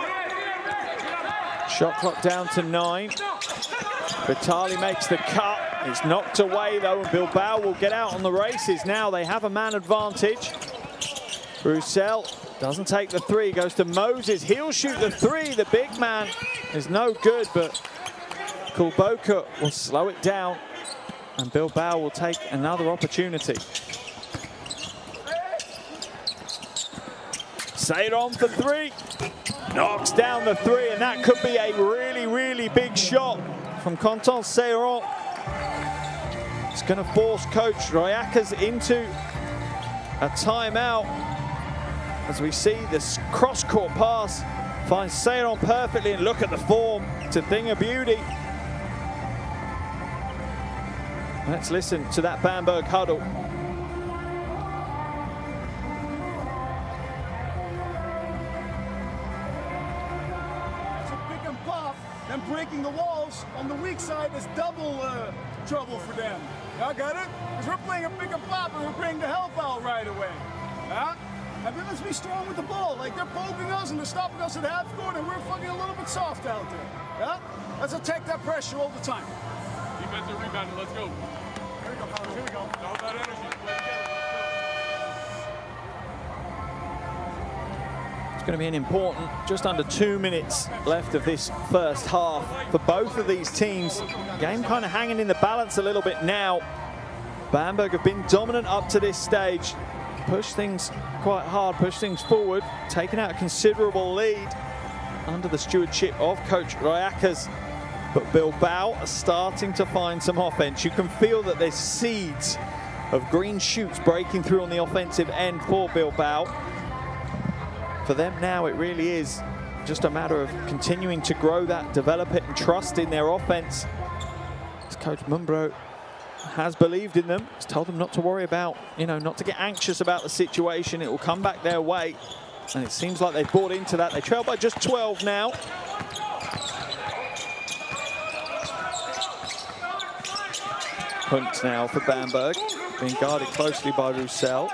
Speaker 1: Shot clock down to 9. Vitali makes the cut. It's knocked away though, and Bilbao will get out on the races now. They have a man advantage. Roussel doesn't take the three, goes to Moses. He'll shoot the three. The big man is no good, but Kulboka will slow it down, and Bilbao will take another opportunity. Seiron for three. Knocks down the three, and that could be a really, really big shot from Quentin Seiron. It's going to force Coach Royakas into a timeout. As we see this cross-court pass finds Seiron perfectly, and look at the form. It's a thing of beauty. Let's listen to that Bamberg huddle.
Speaker 3: And breaking the walls on the weak side is double trouble for them. Y'all got it? Because we're playing a pick and pop and we're bringing the help out right away. Huh? And then let's be strong with the ball. Like, they're poking us and they're stopping us at half court, and we're fucking a little bit soft out there. Yeah? Let's attack that pressure all the time.
Speaker 4: Defensive rebound, let's go.
Speaker 3: Here we go, Carlos. Here we go.
Speaker 4: All about energy.
Speaker 1: Going to be an important, just under 2 minutes left of this first half for both of these teams. Game kind of hanging in the balance a little bit now. Bamberg have been dominant up to this stage. Push things quite hard, push things forward, taking out a considerable lead under the stewardship of Coach Royakas. But Bilbao are starting to find some offense. You can feel that there's seeds of green shoots breaking through on the offensive end for Bilbao. For them now, it really is just a matter of continuing to grow that, develop it, and trust in their offense. As Coach Mumbro has believed in them. He's told them not to worry about, not to get anxious about the situation. It will come back their way. And it seems like they've bought into that. They trail by just 12 now. Hunt now for Bamberg, being guarded closely by Roussel.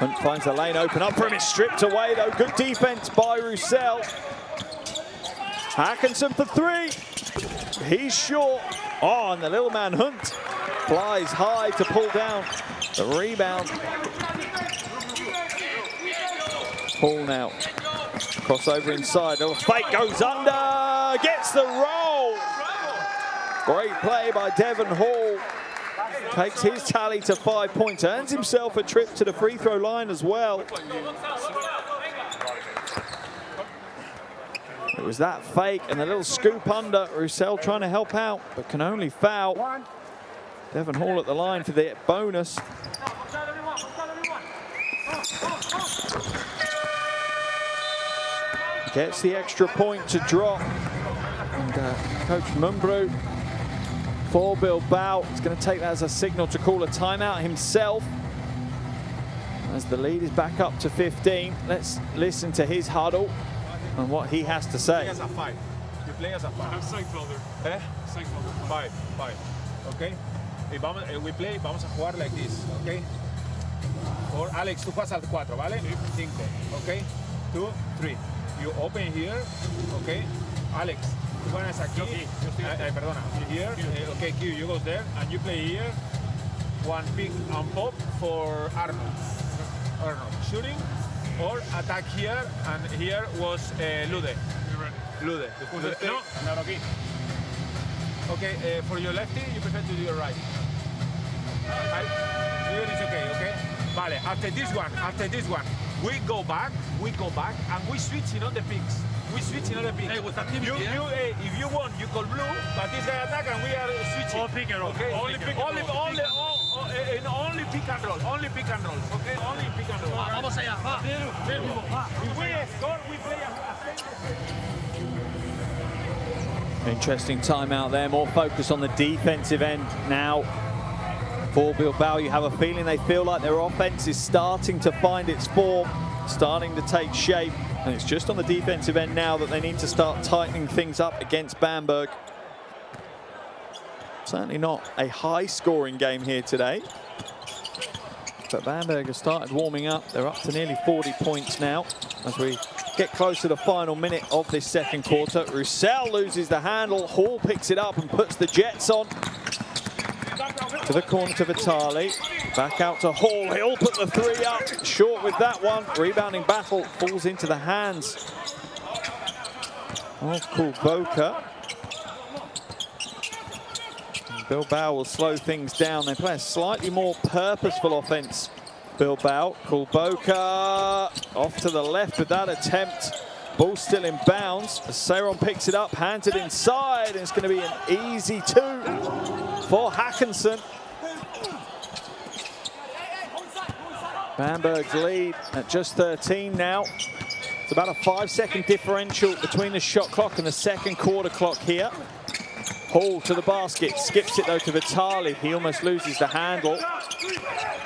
Speaker 1: Hunt finds the lane open up for him. It's stripped away though. Good defense by Roussel. Hackinson for three. He's short. Oh, and the little man Hunt flies high to pull down the rebound. Paul now. Crossover inside. Little fake goes under. Gets the roll. Great play by Devon Hall. Takes his tally to 5 points, earns himself a trip to the free throw line as well. It was that fake and the little scoop under. Roussel trying to help out, but can only foul. Devon Hall at the line for the bonus. Gets the extra point to drop. And Coach Mumbro for Bilbao is going to take that as a signal to call a timeout himself. As the lead is back up to 15, let's listen to his huddle and what he has to say.
Speaker 2: You play as a 5. You play as a 5.
Speaker 4: I'm Seinfelder.
Speaker 2: Eh?
Speaker 4: Seinfelder.
Speaker 2: 5. Okay. We play, vamos a jugar like this, okay? Or Alex, tú juegas al 4, ¿vale? 5, okay? 2, 3. You open here, okay? Alex, tú ganas aquí. Perdona, here. Okay, Q, you go there, and you play here. One pick and pop for Arnold. Shooting or attack here, and here was Lude. Lude. No, not okay. Okay, for your lefty, you prefer to do your right. Here is okay. Vale, after this one, we go back, and we switching on the picks. Hey, with that team, if you want, you call blue, but this guy attack and we are switching.
Speaker 4: All pick and roll.
Speaker 2: Okay.
Speaker 4: Only pick and roll.
Speaker 2: in only pick and roll, okay? Only pick and roll.
Speaker 3: Vamos allá, va.
Speaker 2: If we score, we play a
Speaker 1: Interesting timeout there, more focus on the defensive end now. For Bilbao, you have a feeling they feel like their offense is starting to find its form, starting to take shape, and it's just on the defensive end now that they need to start tightening things up against Bamberg. Certainly not a high-scoring game here today, but Bamberg has started warming up. They're up to nearly 40 points now as we get close to the final minute of this second quarter. Roussel loses the handle, Hall picks it up and puts the Jets on. To the corner to Vitali, back out to Hall, he'll put the three up, short with that one. Rebounding battle falls into the hands of Kulboka. Bilbao will slow things down. They play a slightly more purposeful offense, Bilbao. Kulboka off to the left with that attempt. Ball still in bounds. Seron picks it up, hands it inside, and it's going to be an easy two for Hackinson. Bamberg's lead at just 13 now. It's about a 5-second differential between the shot clock and the second quarter clock here. Hall to the basket, skips it though to Vitali. He almost loses the handle.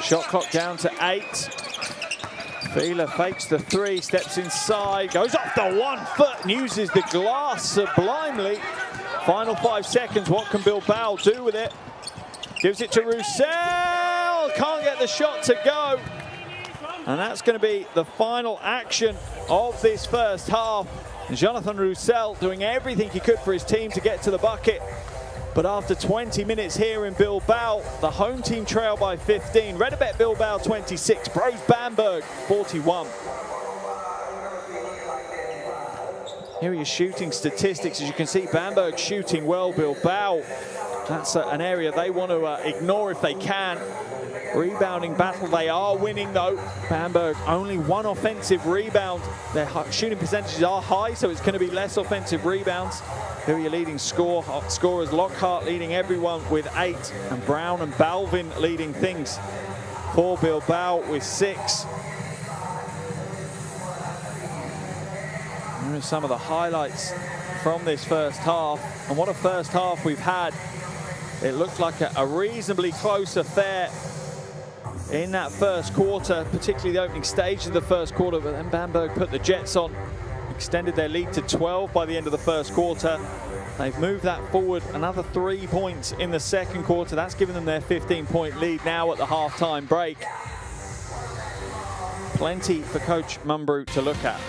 Speaker 1: Shot clock down to 8. Fila fakes the three, steps inside, goes off the 1 foot and uses the glass sublimely. Final 5 seconds, what can Bilbao do with it? Gives it to Roussel, can't get the shot to go. And that's going to be the final action of this first half. Jonathan Roussel doing everything he could for his team to get to the bucket. But after 20 minutes here in Bilbao, the home team trail by 15. RETAbet Bilbao 26, Brose Bamberg 41. Here are your shooting statistics. As you can see, Bamberg shooting well. Bilbao, that's an area they want to ignore if they can. Rebounding battle, they are winning though. Bamberg only 1 offensive rebound. Their shooting percentages are high, so it's going to be less offensive rebounds. Here are your leading scorers. Lockhart leading everyone with 8, and Brown and Balvin leading things for Bilbao with 6. Here are some of the highlights from this first half, and what a first half we've had. It looked like a reasonably close affair in that first quarter, particularly the opening stage of the first quarter, but then Bamberg put the Jets on, extended their lead to 12 by the end of the first quarter. They've moved that forward another 3 points in the second quarter. That's given them their 15-point lead now at the halftime break. Plenty for Coach Mumbrou to look at.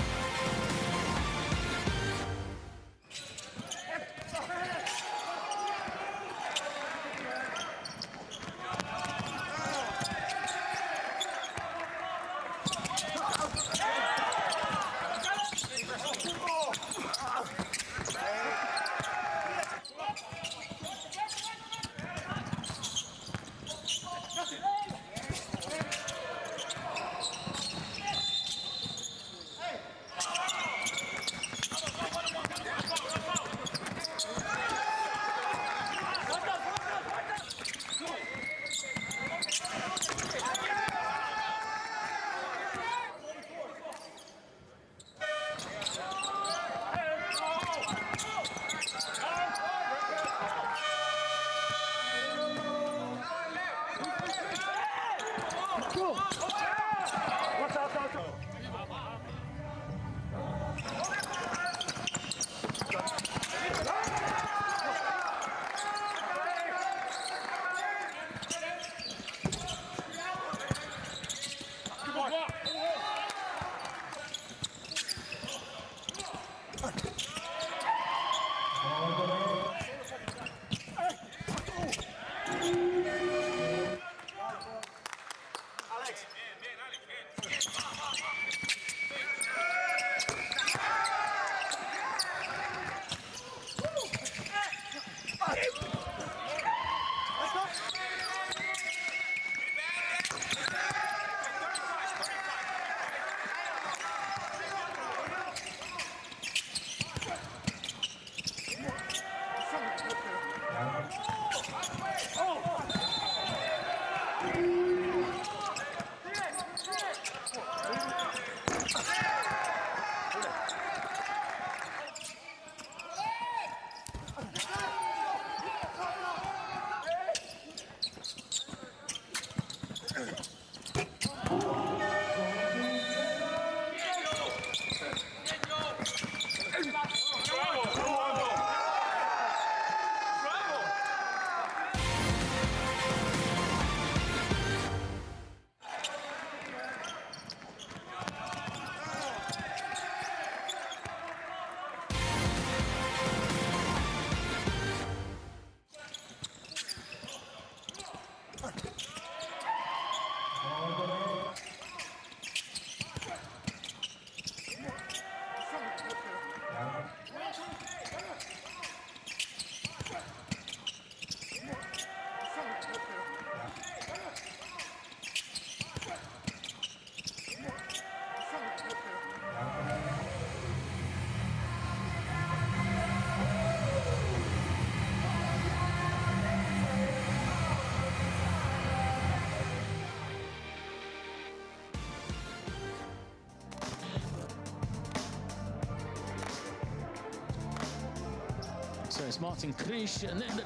Speaker 5: It's Martin Krisch, and then the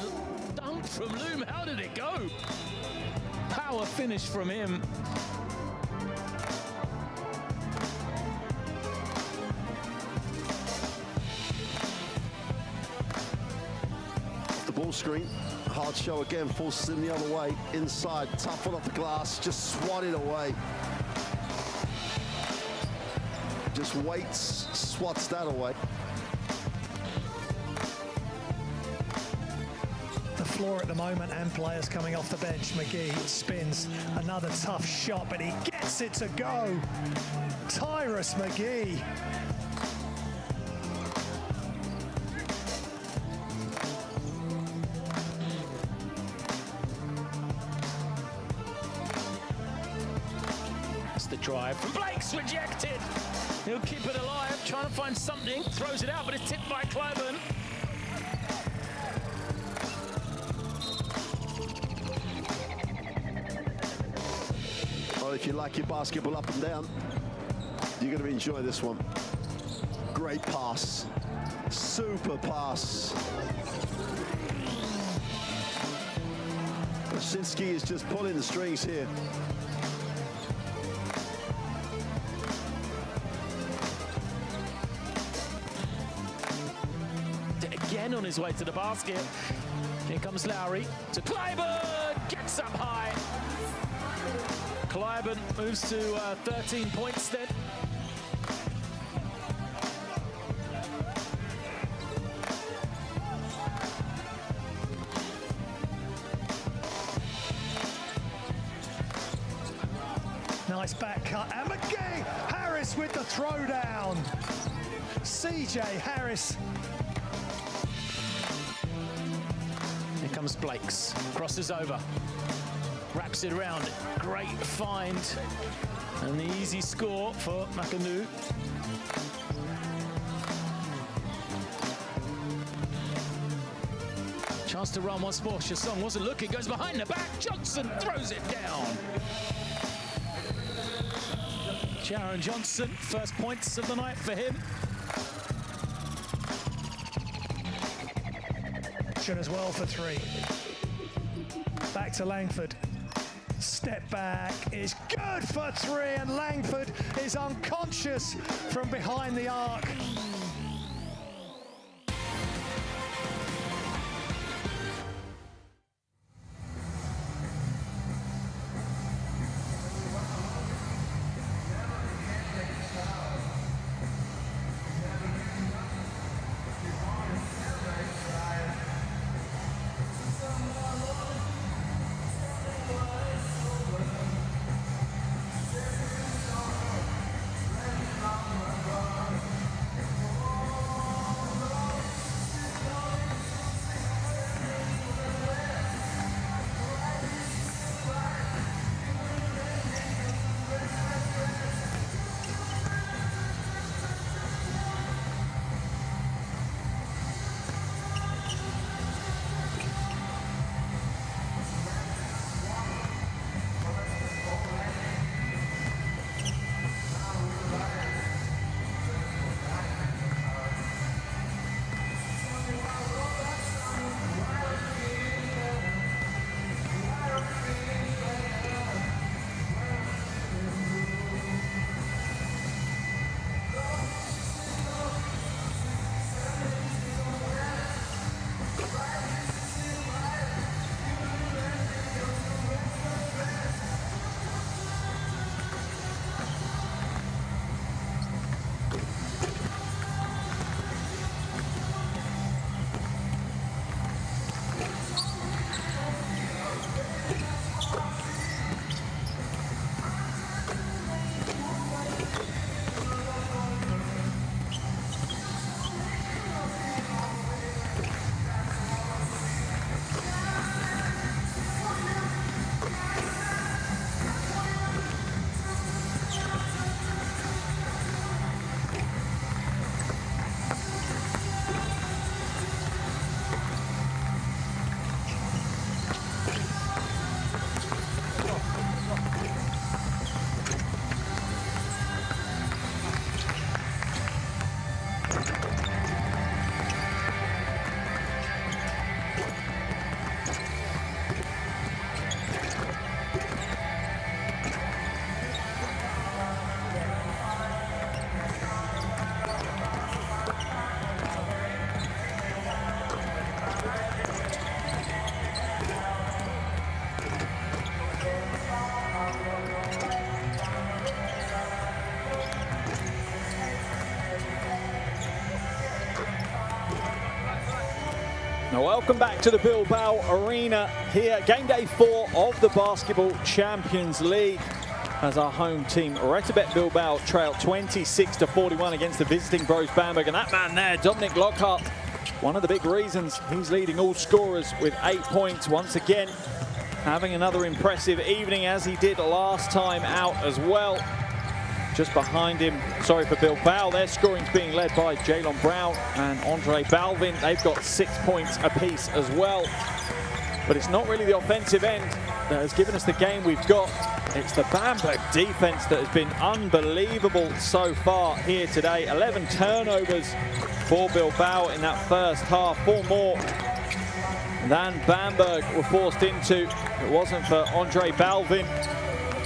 Speaker 5: dunk from Loom. How did it go? Power finish from him.
Speaker 6: The ball screen, hard show again, forces him the other way, inside, tough one off the glass, just swatted away. Just waits, swats that away.
Speaker 7: The floor at the moment and players coming off the bench. McGee spins, another tough shot, but he gets it to go. TYRUS McGee.
Speaker 5: That's the drive from Blake's rejected. He'll keep it alive, trying to find something, throws it out, but it's tipped by Kleiben.
Speaker 6: Well, if you like your basketball up and down, you're going to enjoy this one. Great pass, super pass. Brzezinski is just pulling the strings here.
Speaker 5: Again on his way to the basket. Here comes Lowry to Kleiben, gets up high. Kleiben moves to 13 points then.
Speaker 7: Nice back cut, and McGee! Harris with the throwdown. CJ Harris.
Speaker 5: Here comes Blakes, crosses over, wraps it around. Great find, and the easy score for Makanu. Chance to run once more. Chassong wasn't looking, goes behind the back. Johnson throws it down. Jaron Johnson, first points of the night for him.
Speaker 7: As well for three. Back to Langford. Step back is good for three, and Langford is unconscious from behind the arc.
Speaker 1: Now, welcome back to the Bilbao Arena here, game day 4 of the Basketball Champions League, as our home team, RETAbet Bilbao, trailed 26-41 against the visiting Brose Bamberg. And that man there, Dominic Lockhart, one of the big reasons he's leading all scorers with 8 points once again, having another impressive evening as he did last time out as well. Just behind him, sorry for Bilbao, their scoring's being led by Jalen Brown and Andre Balvin. They've got 6 points apiece as well. But it's not really the offensive end that has given us the game we've got. It's the Bamberg defense that has been unbelievable so far here today. 11 turnovers for Bilbao in that first half, 4 more than Bamberg were forced into. If it wasn't for Andre Balvin,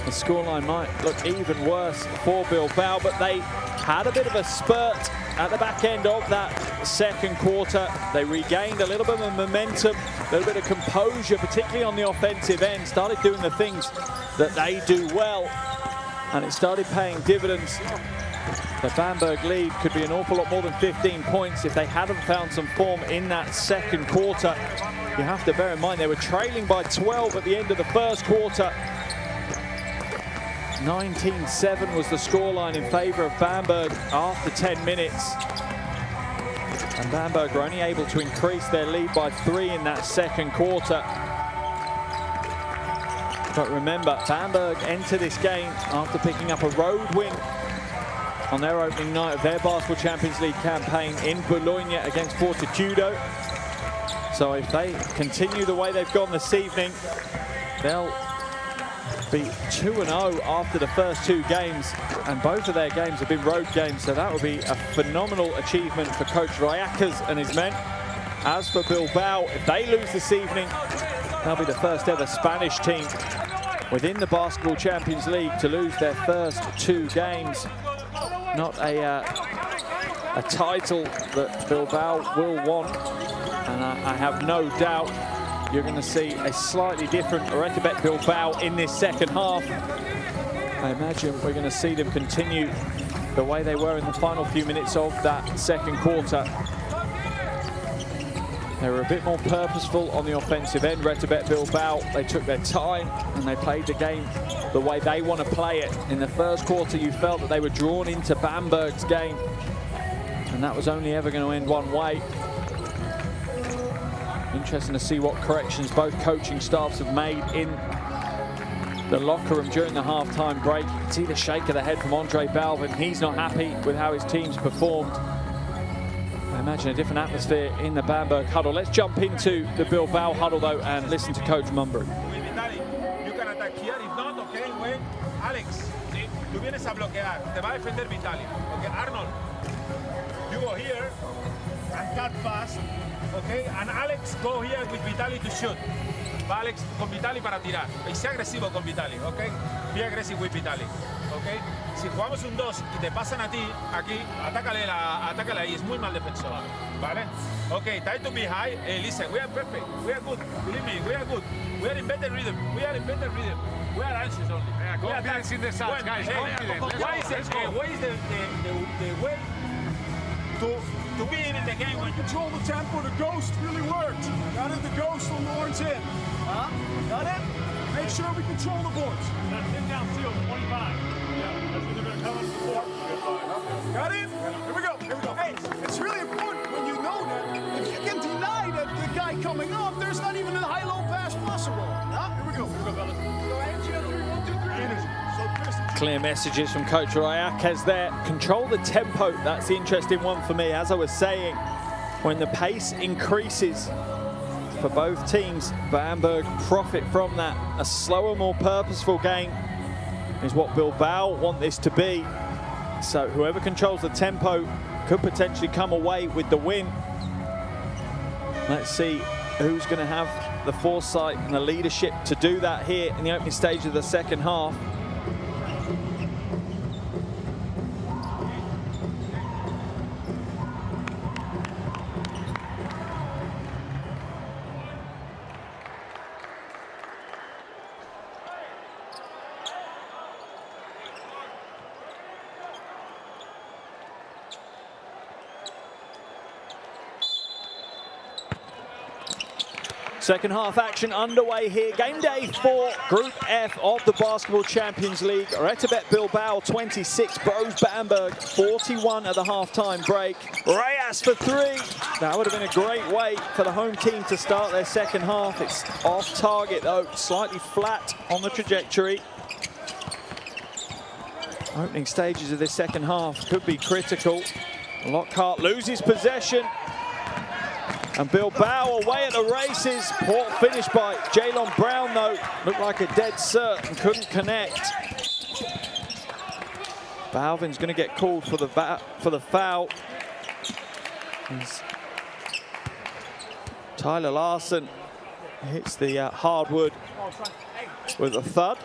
Speaker 1: the scoreline might look even worse for Bilbao, but they had a bit of a spurt at the back end of that second quarter. They regained a little bit of momentum, a little bit of composure, particularly on the offensive end, started doing the things that they do well, and it started paying dividends. The Bamberg lead could be an awful lot more than 15 points if they hadn't found some form in that second quarter. You have to bear in mind they were trailing by 12 at the end of the first quarter. 19-7 was the scoreline in favour of Bamberg after 10 minutes. And Bamberg were only able to increase their lead by 3 in that second quarter. But remember, Bamberg enter this game after picking up a road win on their opening night of their Basketball Champions League campaign in Bologna against Fortitudo. So if they continue the way they've gone this evening, they'll be 2-0 after the first 2 games, and both of their games have been road games, so that would be a phenomenal achievement for Coach Rayacas and his men. As for Bilbao, if they lose this evening, they'll be the first ever Spanish team within the Basketball Champions League to lose their first 2 games. Not a title that Bilbao will want, and I have no doubt you're going to see a slightly different RETAbet Bilbao in this second half. I imagine we're going to see them continue the way they were in the final few minutes of that second quarter. They were a bit more purposeful on the offensive end, RETAbet Bilbao. They took their time and they played the game the way they want to play it. In the first quarter, you felt that they were drawn into Bamberg's game, and that was only ever going to end one way. Interesting to see what corrections both coaching staffs have made in the locker room during the halftime break. You can see the shake of the head from Andre Balvin. He's not happy with how his team's performed. I imagine a different atmosphere in the Bamberg huddle. Let's jump into the Bilbao huddle though and listen to Coach Mumberg.
Speaker 2: You can attack here. If not, okay, wait. Alex, tú vienes a bloquear. Te va a defender Vitali. Okay, Arnold, you go here and cut fast. Okay, and Alex go here with Vitali to shoot. Va Alex con Vitali para tirar. Y sea agresivo con Vitali, okay? Be aggressive with Vitali, okay? Si jugamos un 2 y te pasan a ti, aquí, atácale ahí, es muy mal defensor, ¿vale? Okay, try to be high. Listen, we are perfect, we are good, believe me, we are good. We are in better rhythm, we are in better rhythm. We are anxious only. Yeah, confidence in the sides, guys, confidence. What is the way to be in the game when you
Speaker 3: Control the tempo, the ghost really worked. Got it, the ghost on the orange end. Huh? Got it? Make sure we control the boards.
Speaker 4: Sit down, seal, 25. Yeah, that's when they're going to come on the floor.
Speaker 3: Got it? Here we go, here we go. Hey, it's really important when you know that if you can deny that the guy coming up, there's not even a high-low pass possible. Huh? Here we go, fellas. Go ahead, chill, 3, 1, 2, 3. Energy.
Speaker 1: Clear messages from Coach Rayacas there. Control the tempo. That's the interesting one for me. As I was saying, when the pace increases for both teams, Bamberg profit from that. A slower, more purposeful game is what Bilbao want this to be. So whoever controls the tempo could potentially come away with the win. Let's see who's going to have the foresight and the leadership to do that here in the opening stage of the second half. Second half action underway here. Game day for Group F of the Basketball Champions League. RETAbet Bilbao 26, Brose Bamberg 41 at the half-time break. Reyes for three. That would have been a great way for the home team to start their second half. It's off target though, slightly flat on the trajectory. Opening stages of this second half could be critical. Lockhart loses possession. And Bilbao away at the races. Poor finish by Jalen Brown though. Looked like a dead cert and couldn't connect. Balvin's going to get called for the foul. As Tyler Larson hits the hardwood with a thud.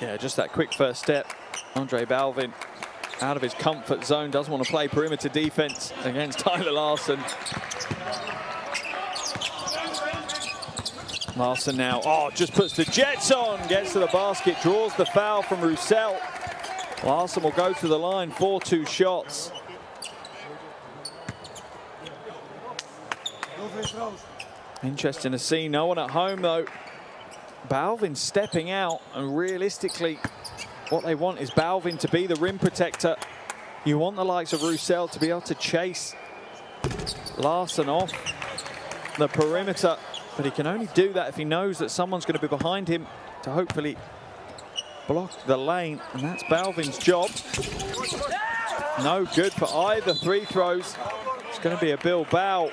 Speaker 1: Yeah, just that quick first step. Andre Balvin out of his comfort zone, doesn't want to play perimeter defense against Tyler Larson. Larson now, just puts the Jets on, gets to the basket, draws the foul from Roussel. Larson will go to the line for 2 shots. Interesting to see, no one at home though. Balvin stepping out, and realistically, what they want is Balvin to be the rim protector. You want the likes of Roussel to be able to chase Larson off the perimeter, but he can only do that if he knows that someone's going to be behind him to hopefully block the lane, and that's Balvin's job. No good for either free throws. It's going to be a Bilbao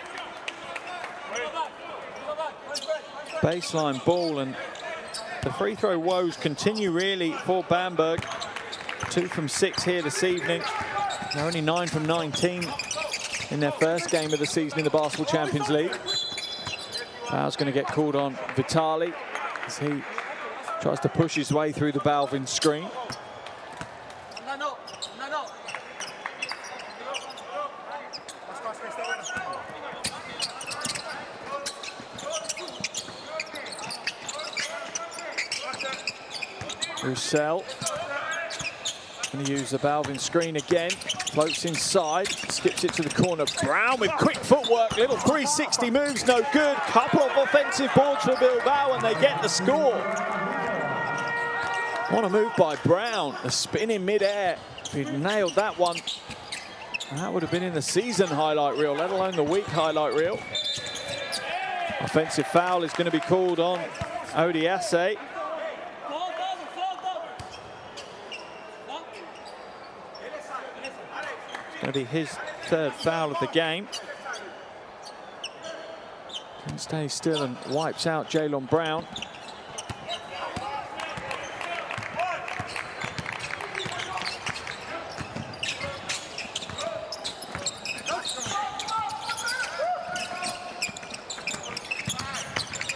Speaker 1: baseline ball, and the free throw woes continue really for Bamberg. 2 from 6 here this evening. They're only 9 from 19 in their first game of the season in the Basketball Champions League. Foul's going to get called on Vitali as he tries to push his way through the Balvin screen. Roussel going to use the Balvin screen again, floats inside, skips it to the corner. Brown with quick footwork, little 360 moves, no good. Couple of offensive boards for Bilbao and they get the score. What a move by Brown, a spin in mid-air. If he'd nailed that one, that would have been in the season highlight reel, let alone the week highlight reel. Offensive foul is going to be called on Odiase. Going to be his 3rd foul of the game. Can stay still and wipes out Jalen Brown.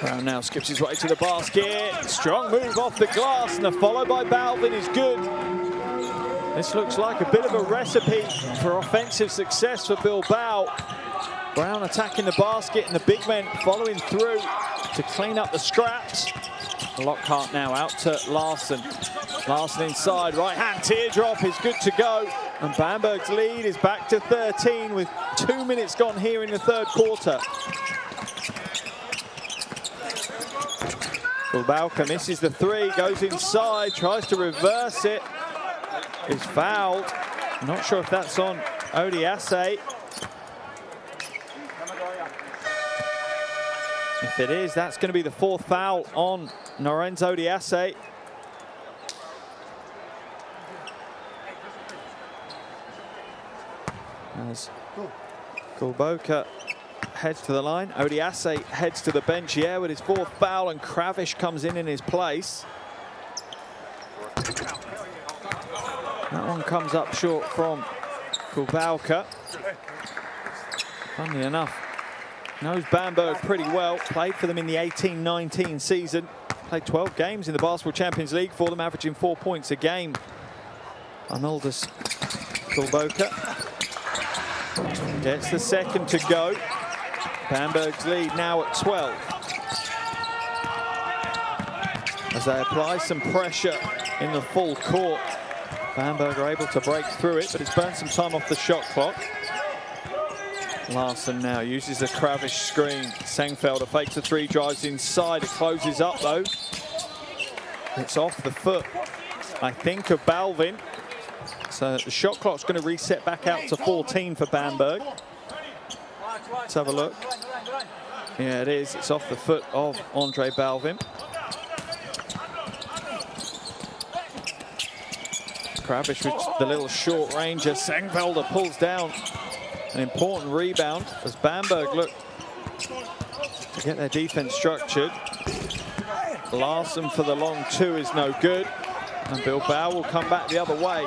Speaker 1: Brown now skips his way to the basket. Strong move off the glass, and the follow by Balvin is good. This looks like a bit of a recipe for offensive success for Bilbao. Brown attacking the basket and the big men following through to clean up the scraps. Lockhart now out to Larson. Larson inside, right hand teardrop is good to go. And Bamberg's lead is back to 13 with 2 minutes gone here in the 3rd quarter. Bilbao misses the 3, goes inside, tries to reverse it. Is fouled. I'm not sure if that's on Odiase. If it is, that's going to be the 4th foul on Norenz Odiase. As Kulboka heads to the line, Odiase heads to the bench, with his 4th foul, and Kravish comes in his place. That one comes up short from Kulbauka. Funnily enough, knows Bamberg pretty well. Played for them in the 18-19 season. Played 12 games in the Basketball Champions League for them, averaging 4 points a game. Arnoldus Kulbauka gets the 2nd to go. Bamberg's lead now at 12. As they apply some pressure in the full court. Bamberg are able to break through it, but it's burned some time off the shot clock. Larson now uses the Kravish screen. Sengfelder fakes the three, drives inside. It closes up though. It's off the foot, I think, of Balvin. So the shot clock's going to reset back out to 14 for Bamberg. Let's have a look. Yeah, it is. It's off the foot of Andre Balvin. Kravish with the little short ranger. Sengfelder pulls down an important rebound as Bamberg look to get their defense structured. Larson for the long two is no good. And Bilbao will come back the other way.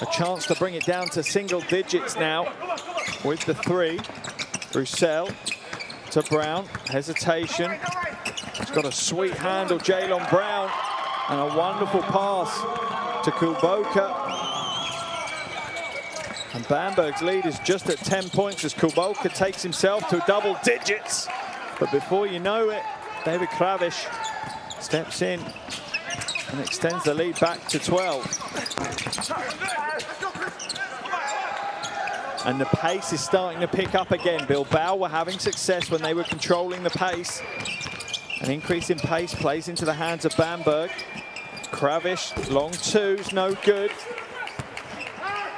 Speaker 1: A chance to bring it down to single digits now with the three. Roussel to Brown. Hesitation. He's got a sweet handle, Jalen Brown. And a wonderful pass to Kulboka. And Bamberg's lead is just at 10 points as Kulboka takes himself to double digits. But before you know it, David Kravish steps in and extends the lead back to 12. And the pace is starting to pick up again. Bilbao were having success when they were controlling the pace. An increase in pace plays into the hands of Bamberg. Kravish, long twos, no good.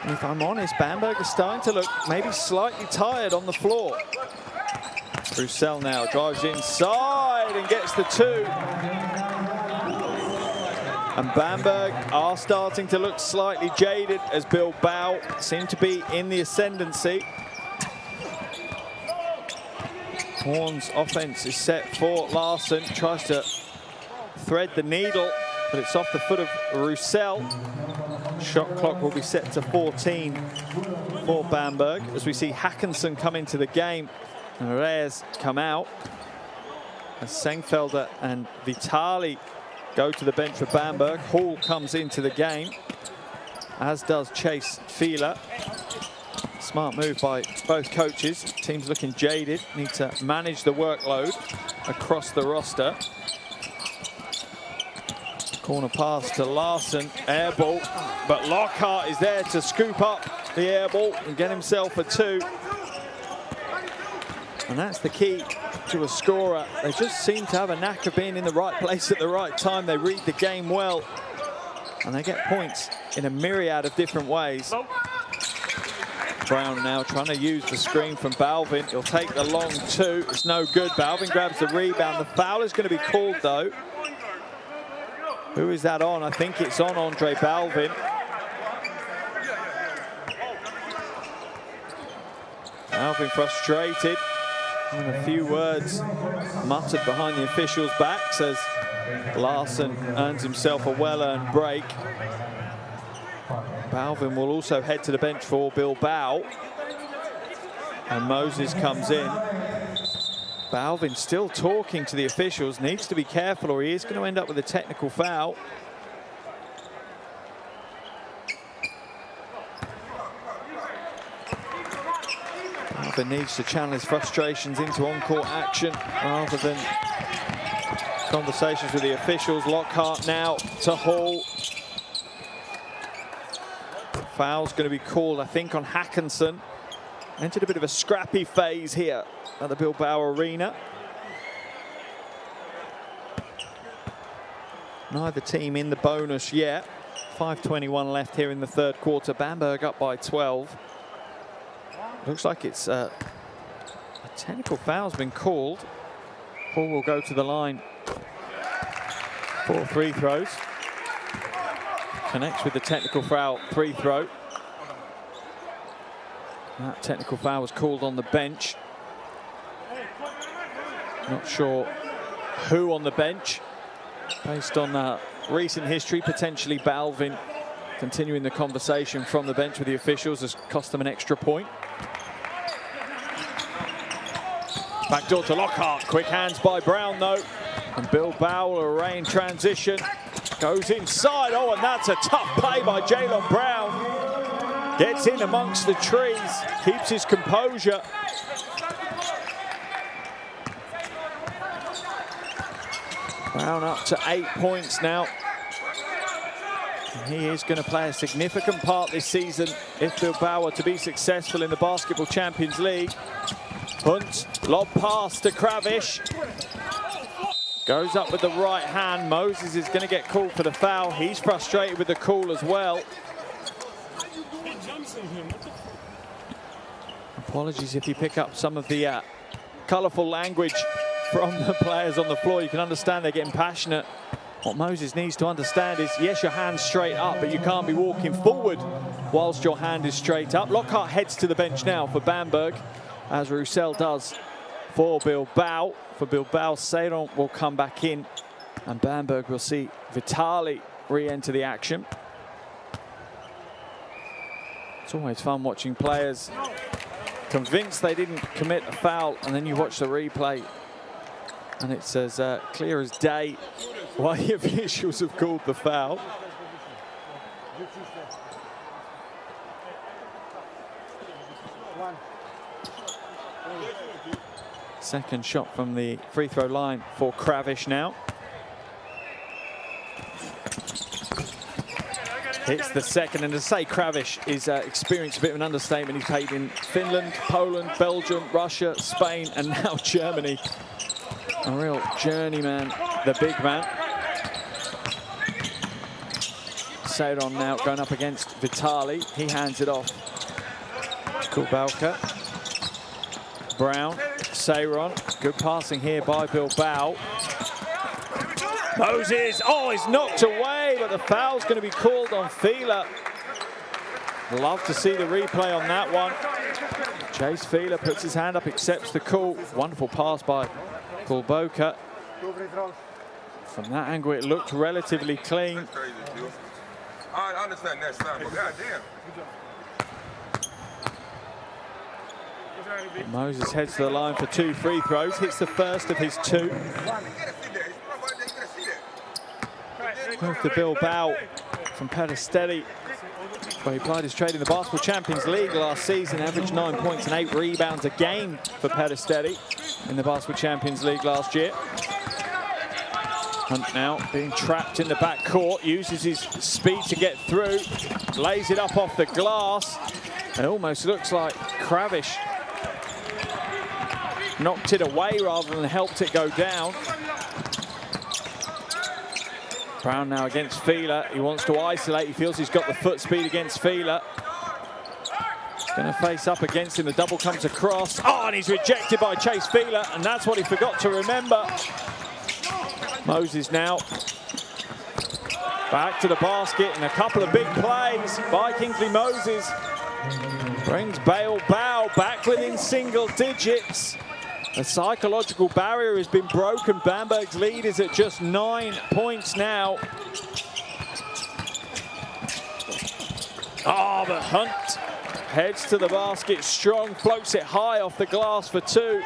Speaker 1: And if I'm honest, Bamberg is starting to look maybe slightly tired on the floor. Roussel now drives inside and gets the two. And Bamberg are starting to look slightly jaded as Bilbao seem to be in the ascendancy. Horn's offense is set for Larson. Tries to thread the needle, but it's off the foot of Roussel. Shot clock will be set to 14 for Bamberg as we see Hackinson come into the game and Reyes come out. As Sengfelder and Vitali go to the bench for Bamberg. Hall comes into the game, as does Chase Fieler. Smart move by both coaches. Teams looking jaded, need to manage the workload across the roster. Corner pass to Larson, air ball, but Lockhart is there to scoop up the air ball and get himself a two. And that's the key to a scorer. They just seem to have a knack of being in the right place at the right time. They read the game well, and they get points in a myriad of different ways. Brown now trying to use the screen from Balvin. He'll take the long two. It's no good. Balvin grabs the rebound. The foul is going to be called, though. Who is that on? I think it's on Andre Balvin. Balvin frustrated. And a few words muttered behind the officials' backs as Larson earns himself a well-earned break. Balvin will also head to the bench for Bilbao. And Moses comes in. Balvin still talking to the officials, needs to be careful or he is going to end up with a technical foul. Balvin needs to channel his frustrations into on-court action rather than conversations with the officials. Lockhart now to Hall. Foul's going to be called, I think, on Hackinson. Entered a bit of a scrappy phase here at the Bilbao Arena. Neither team in the bonus yet. 5:21 left here in the third quarter. Bamberg up by 12. Looks like it's a technical foul's been called. Hall will go to the line for free throws. Connects with the technical foul free throw. That technical foul was called on the bench. Not sure who on the bench. Based on recent history, potentially Balvin continuing the conversation from the bench with the officials has cost them an extra point. Backdoor to Lockhart. Quick hands by Brown, though. And Bilbao will array in transition. Goes inside. Oh, and that's a tough play by Jalen Brown. Gets in amongst the trees. Keeps his composure. Brown up to 8 points now. He is going to play a significant part this season if Bilbao are to be successful in the Basketball Champions League. Hunt, lob pass to Kravish. Goes up with the right hand. Moses is going to get called for the foul. He's frustrated with the call as well. Apologies if you pick up some of the colourful language from the players on the floor. You can understand they're getting passionate. What Moses needs to understand is, yes, your hand's straight up, but you can't be walking forward whilst your hand is straight up. Lockhart heads to the bench now for Bamberg, as Roussel does for Bilbao. For Bilbao, Seyron will come back in, and Bamberg will see Vitali re-enter the action. It's always fun watching players convinced they didn't commit a foul, and then you watch the replay, and it's as clear as day why the officials have called the foul. Second shot from the free throw line for Kravish now. Hits the second, and to say Kravish is experienced a bit of an understatement. He's played in Finland, Poland, Belgium, Russia, Spain, and now Germany. A real journeyman, the big man. Seyron now going up against Vitali. He hands it off. Kubalka. Brown. Seyron. Good passing here by Bilbao. Moses. Oh, he's knocked away, but the foul's going to be called on Fila. Love to see the replay on that one. Chase Fila puts his hand up, accepts the call. Wonderful pass by Kubalka. From that angle, it looked relatively clean.
Speaker 8: I understand that style, but goddamn.
Speaker 1: Moses heads to the line for 2 free throws. Hits the first of his 2. Move to Bilbao from Peristelli, where he plied his trade in the Basketball Champions League last season. Averaged 9 points and 8 rebounds a game for Peristelli in the Basketball Champions League last year. Hunt now being trapped in the backcourt, uses his speed to get through, lays it up off the glass. It almost looks like Kravish knocked it away rather than helped it go down. Brown now against Fila. He wants to isolate. He feels he's got the foot speed against Fila. Going to face up against him. The double comes across. Oh, and he's rejected by Chase Fila, and that's what he forgot to remember. Moses now back to the basket, and a couple of big plays by Kingsley Moses brings Bilbao back within single digits. A psychological barrier has been broken. Bamberg's lead is at just 9 points now. Oh, but Hunt heads to the basket strong, floats it high off the glass for 2.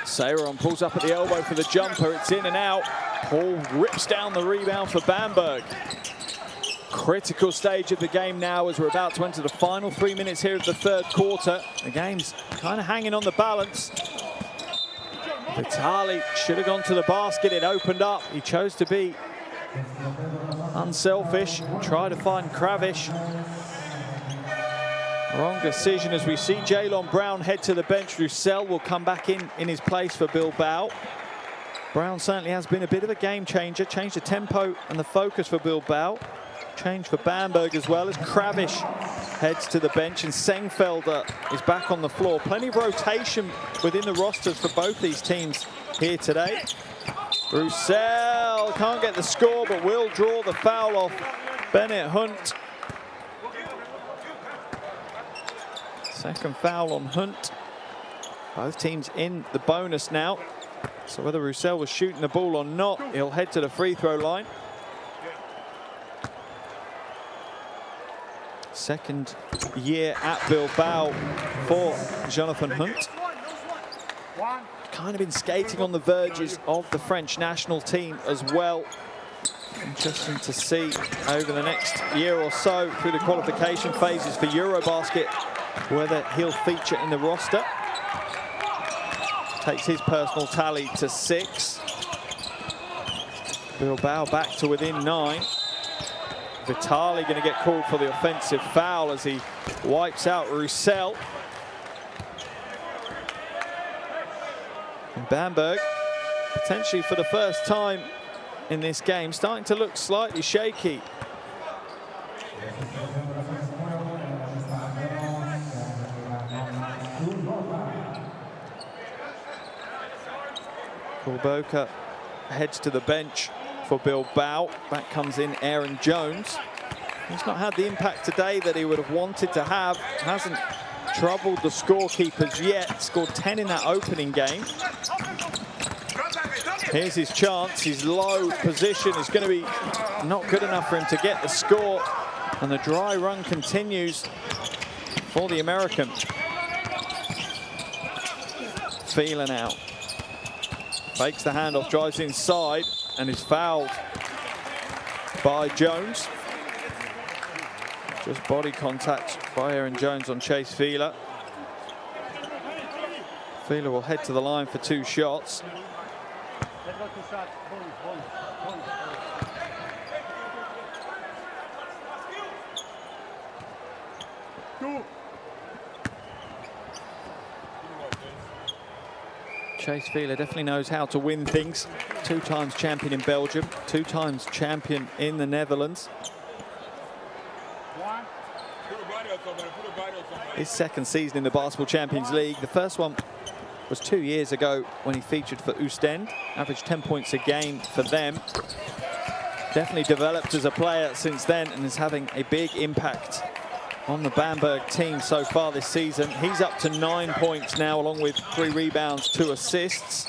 Speaker 1: Seyron pulls up at the elbow for the jumper. It's in and out. Paul rips down the rebound for Bamberg. Critical stage of the game now as we're about to enter the final 3 minutes here of the third quarter. The game's kind of hanging on the balance. Vitali should have gone to the basket. It opened up. He chose to be unselfish. Try to find Kravish. Wrong decision as we see Jalon Brown head to the bench. Roussel will come back in his place for Bilbao. Brown certainly has been a bit of a game changer. Changed the tempo and the focus for Bilbao. Change for Bamberg as well as Kravish heads to the bench and Sengfelder is back on the floor. Plenty of rotation within the rosters for both these teams here today. Roussel can't get the score but will draw the foul off Bennett Hunt. Second foul on Hunt. Both teams in the bonus now. So whether Roussel was shooting the ball or not, he'll head to the free throw line. Second year at Bilbao for Jonathan Hunt. Kind of been skating on the verges of the French national team as well. Interesting to see over the next year or so through the qualification phases for Eurobasket whether he'll feature in the roster. takes his personal tally to 6. Bilbao back to within 9. Vitali going to get called for the offensive foul as he wipes out Roussel. And Bamberg, potentially for the first time in this game, starting to look slightly shaky. Kulboka heads to the bench for Bilbao. Back comes in Aaron Jones. He's not had the impact today that he would have wanted to have. Hasn't troubled the scorekeepers yet. Scored 10 in that opening game. Here's his chance. His low position is going to be not good enough for him to get the score. And the dry run continues for the American. Feeling out. Fakes the handoff, drives inside, and is fouled by Jones. Just body contact by Aaron Jones on Chase Fieler. Fieler will head to the line for 2 shots. Chase Fieler definitely knows how to win things. 2 times champion in Belgium, 2 times champion in the Netherlands. His second season in the Basketball Champions League. The first one was 2 years ago when he featured for Oostende. Averaged 10 points a game for them. Definitely developed as a player since then and is having a big impact on the Bamberg team so far this season. He's up to 9 points now, along with 3 rebounds, 2 assists.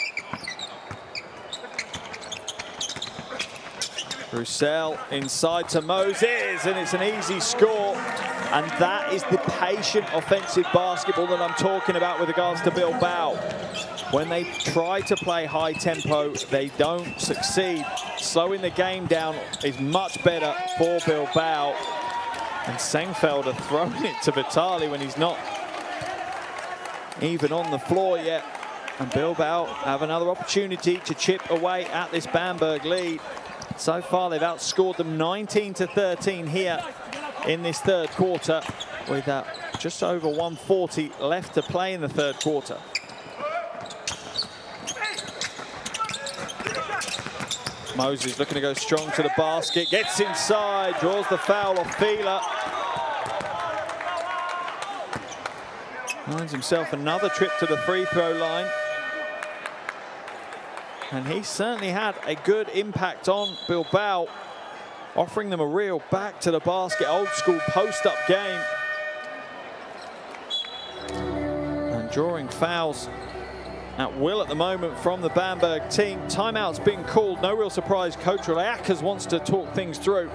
Speaker 1: Roussel inside to Moses, and it's an easy score. And that is the patient offensive basketball that I'm talking about with regards to Bilbao. When they try to play high tempo, they don't succeed. Slowing the game down is much better for Bilbao. And Sengfelder throwing it to Vitali when he's not even on the floor yet. And Bilbao have another opportunity to chip away at this Bamberg lead. So far, they've outscored them 19-13 here in this third quarter, with just over 140 left to play in the third quarter. Moses looking to go strong to the basket, gets inside, draws the foul off Fieler. Finds himself another trip to the free throw line. And he certainly had a good impact on Bilbao, offering them a real back to the basket, old school post-up game. And drawing fouls at will at the moment from the Bamberg team. Timeout's been called, no real surprise. Coach Relakas wants to talk things through.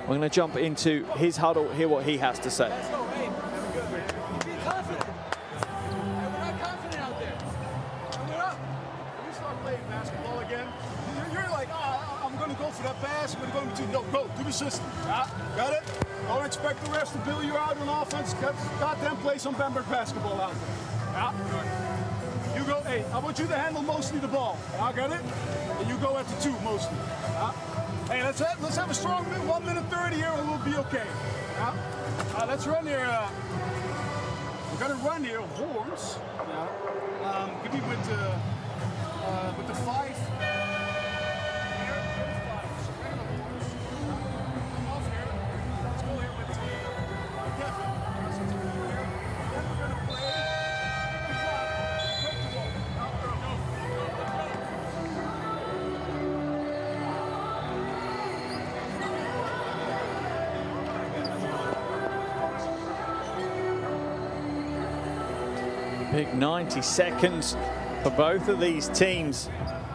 Speaker 1: We're going to jump into his huddle, hear what he has to say.
Speaker 3: For that pass, we're going to go to the system. Yeah, got it? Don't expect the rest to bill you out on offense. Goddamn play some Bamberg basketball out there. Yeah. You go, hey, I want you to handle mostly the ball. I got it? And you go at the 2 mostly. Yeah. Hey, let's have a strong 1 minute 30 here and we'll be okay. Yeah. Let's run here. We're gonna run here horns. Yeah. Give me with the 5.
Speaker 1: Big 90 seconds for both of these teams.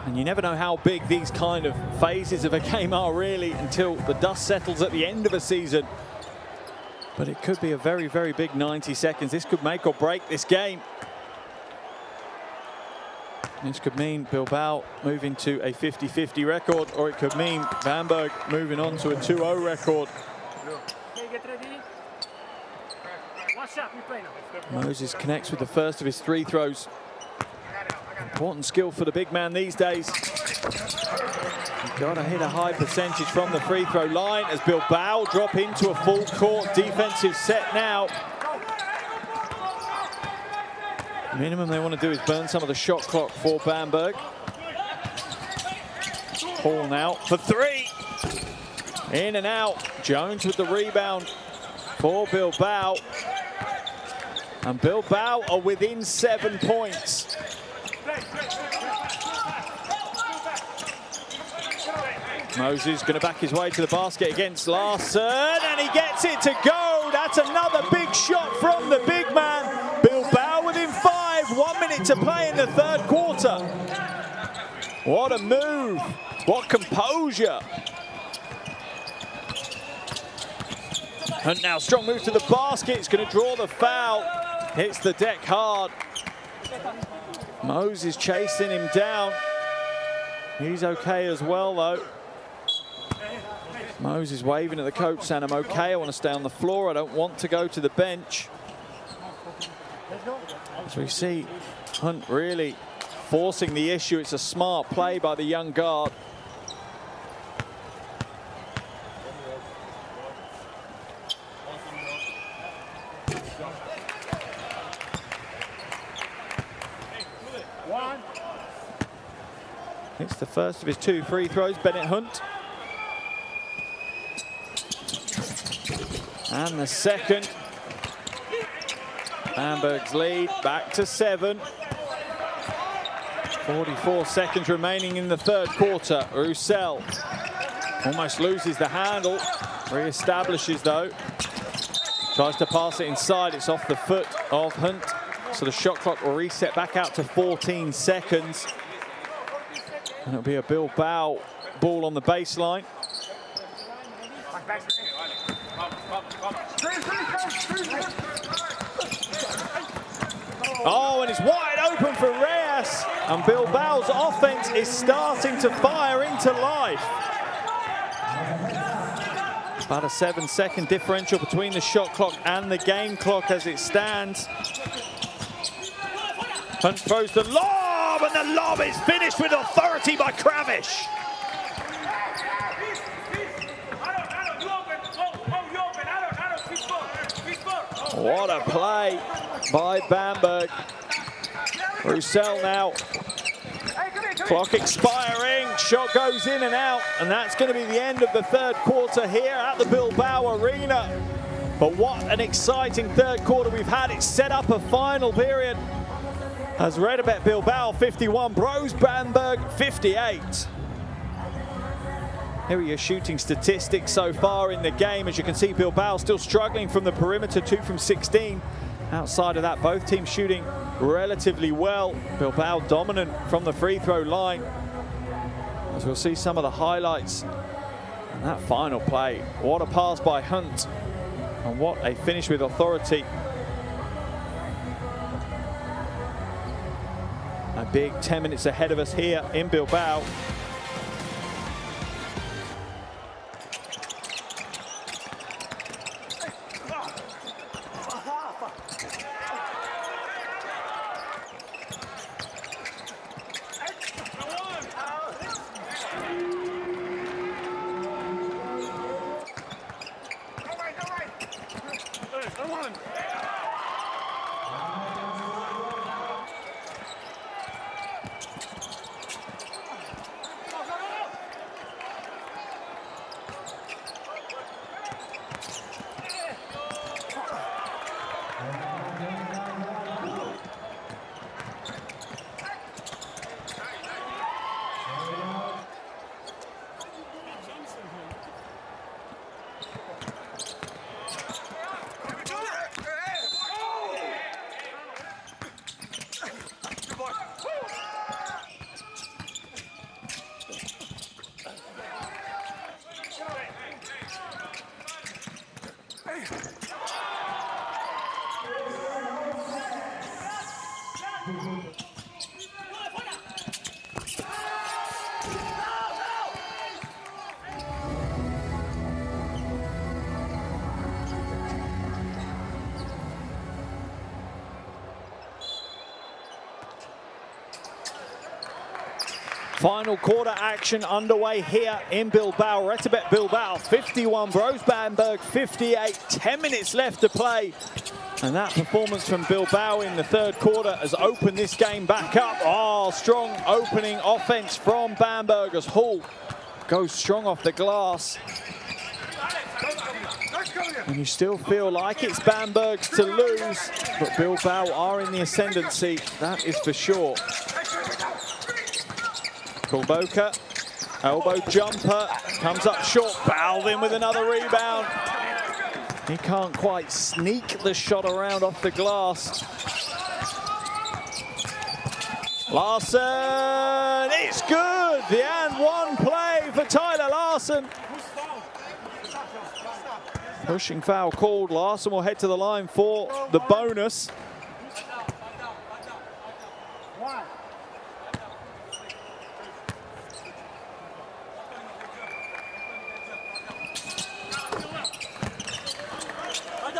Speaker 1: And you never know how big these kind of phases of a game are really until the dust settles at the end of a season. But it could be a very, very big 90 seconds. This could make or break this game. This could mean Bilbao moving to a 50-50 record, or it could mean Bamberg moving on to a 2-0 record. Moses connects with the first of his 3 throws Important skill for the big man these days. You've got to hit a high percentage from the free throw line as Bilbao drop into a full court defensive set now. Minimum they want to do is burn some of the shot clock for Bamberg. Hall now for three. In and out. Jones with the rebound for Bilbao. And Bilbao are within 7 points. Moses going to back his way to the basket against Larson, and he gets it to go. That's another big shot from the big man. Bilbao within 5, 1 minute to play in the third quarter. What a move, what composure. And now strong move to the basket, it's going to draw the foul. Hits the deck hard. Moses chasing him down. He's okay as well though. Moses waving at the coach saying, I'm okay, I want to stay on the floor, I don't want to go to the bench. So we see Hunt really forcing the issue. It's a smart play by the young guard. It's the first of his 2 free throws, Bennett Hunt. And the second. Bamberg's lead back to 7. 44 seconds remaining in the third quarter. Roussel almost loses the handle. Re-establishes though. Tries to pass it inside. It's off the foot of Hunt. So the shot clock will reset back out to 14 seconds. And it'll be a Bilbao ball on the baseline. Oh, and it's wide open for Reyes. And Bilbao's offense is starting to fire into life. About a 7-second differential between the shot clock and the game clock as it stands. Hunt throws the lob, and the lob is finished with authority by Kravish. What a play by Bamberg. Roussel now. Clock expiring, shot goes in and out, and that's going to be the end of the third quarter here at the Bilbao Arena. But what an exciting third quarter we've had. It's set up a final period as RETAbet Bilbao 51, Brose Bamberg 58. Here are your shooting statistics so far in the game. As you can see, Bilbao still struggling from the perimeter, 2 from 16. Outside of that, both teams shooting relatively well. Bilbao dominant from the free throw line. As we'll see some of the highlights. And that final play, what a pass by Hunt. And what a finish with authority. A big 10 minutes ahead of us here in Bilbao. Final quarter action underway here in Bilbao. RETAbet Bilbao 51, Brose Bamberg 58. 10 minutes left to play. And that performance from Bilbao in the third quarter has opened this game back up. Oh, strong opening offense from Bamberg as Hall goes strong off the glass. And you still feel like it's Bamberg's to lose, but Bilbao are in the ascendancy, that is for sure. Kulboka, elbow jumper, comes up short. Balvin with another rebound. He can't quite sneak the shot around off the glass. Larson, it's good. The and one play for Tyler Larson. Pushing foul called. Larson will head to the line for the bonus.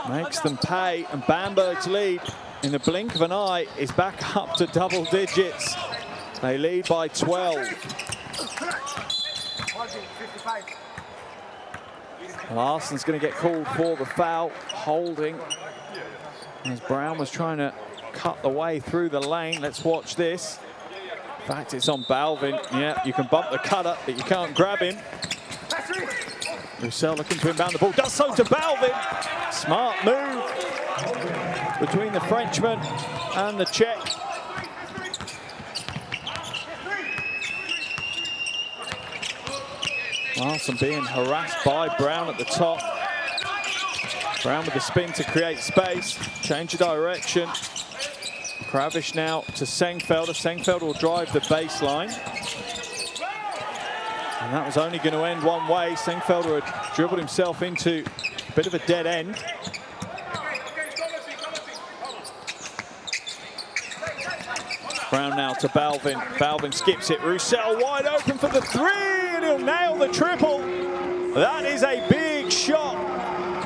Speaker 1: Makes them pay, and Bamberg's lead in the blink of an eye is back up to double digits. They lead by 12. Larson's going to get called for the foul, holding, as Brown was trying to cut the way through the lane. Let's watch this. In fact, it's on Balvin. Yeah, you can bump the cutter, but you can't grab him. Roussel looking to inbound the ball, does so to Balvin. Smart move between the Frenchman and the Czech. Larson being harassed by Brown at the top. Brown with the spin to create space, change of direction. Kravish now to Sengfelder. Sengfelder will drive the baseline. And that was only going to end one way. Sengfelder had dribbled himself into a bit of a dead end. Brown now to Balvin. Balvin skips it. Roussel wide open for the three, and he'll nail the triple. That is a big shot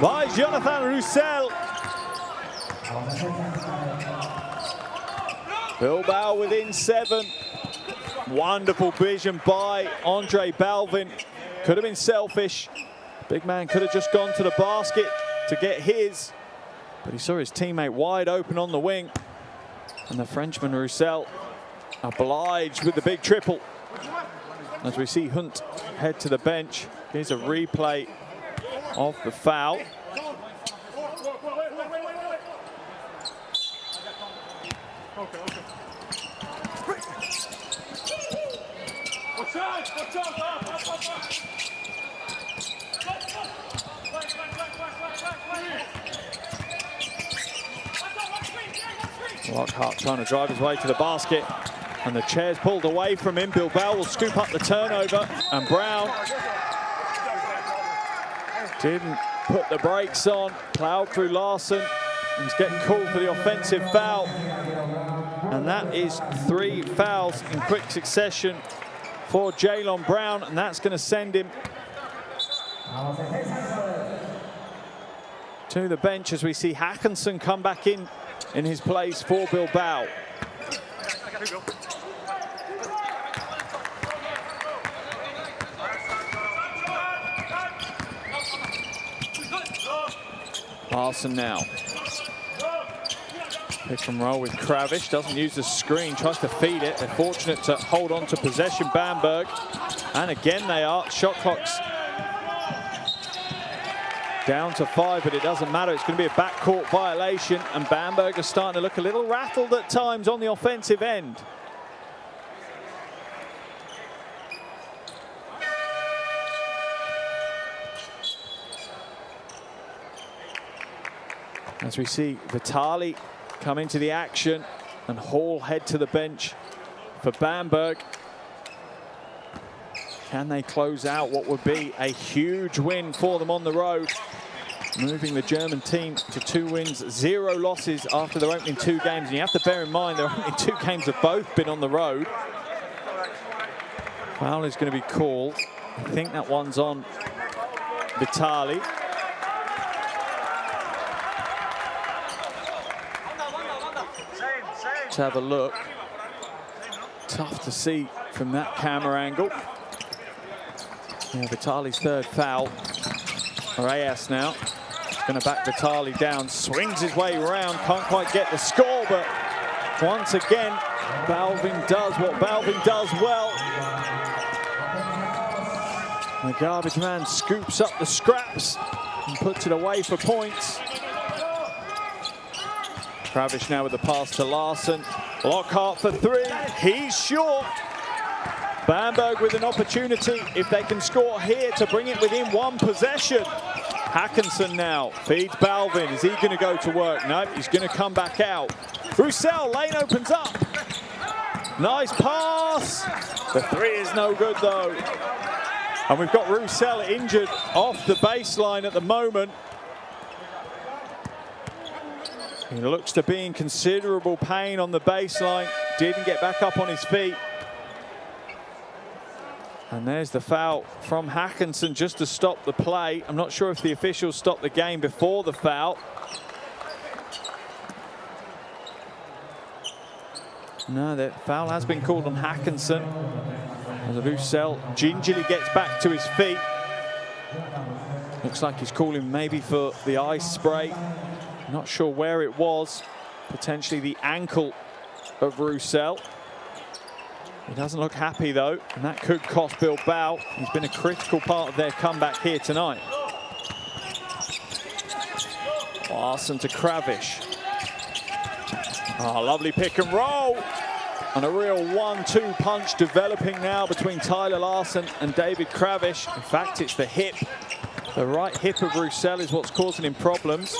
Speaker 1: by Jonathan Roussel. Bilbao within 7. Wonderful vision by Andre Balvin. Could have been selfish. Big man could have just gone to the basket to get his, but he saw his teammate wide open on the wing. And the Frenchman Roussel obliged with the big triple. As we see Hunt head to the bench. Here's a replay of the foul. Lockhart trying to drive his way to the basket, and the chair's pulled away from him. Bilbao will scoop up the turnover, and Brown didn't put the brakes on, plowed through Larson, and he's getting called for the offensive foul. And that is 3 fouls in quick succession for Jalen Brown, and that's going to send him to the bench as we see Hackinson come back in his place for Bilbao. Larson now. Pick and roll with Kravish, doesn't use the screen, tries to feed it. They're fortunate to hold on to possession, Bamberg. And again they are. Shot clock's down to 5, but it doesn't matter. It's going to be a backcourt violation, and Bamberg are starting to look a little rattled at times on the offensive end. As we see Vitali come into the action and Hall head to the bench for Bamberg. Can they close out what would be a huge win for them on the road? Moving the German team to 2 wins, 0 losses after their opening 2 games. And you have to bear in mind their opening 2 games have both been on the road. Foul is going to be called. I think that one's on Vitali. Let's have a look. Tough to see from that camera angle. Yeah, Vitali's third foul. Reyes now. Going to back Vitali down, swings his way around, can't quite get the score, but once again, Balvin does what Balvin does well. The garbage man scoops up the scraps and puts it away for points. Kravish now with the pass to Larson. Lockhart for three, he's short. Bamberg with an opportunity, if they can score here, to bring it within one possession. Hackinson now feeds Balvin. Is he going to go to work? Nope, he's going to come back out. Roussel, lane opens up. Nice pass. The three is no good though. And we've got Roussel injured off the baseline at the moment. He looks to be in considerable pain on the baseline. Didn't get back up on his feet. And there's the foul from Hackinson just to stop the play. I'm not sure if the officials stopped the game before the foul. No, the foul has been called on Hackinson. As Roussel gingerly gets back to his feet. Looks like he's calling maybe for the ice spray. Not sure where it was. Potentially the ankle of Roussel. He doesn't look happy though, and that could cost Bilbao. He's been a critical part of their comeback here tonight. Larson to Kravish. Oh, lovely pick and roll. And a real 1-2 punch developing now between Tyler Larson and David Kravish. In fact, it's the hip. The right hip of Roussel is what's causing him problems.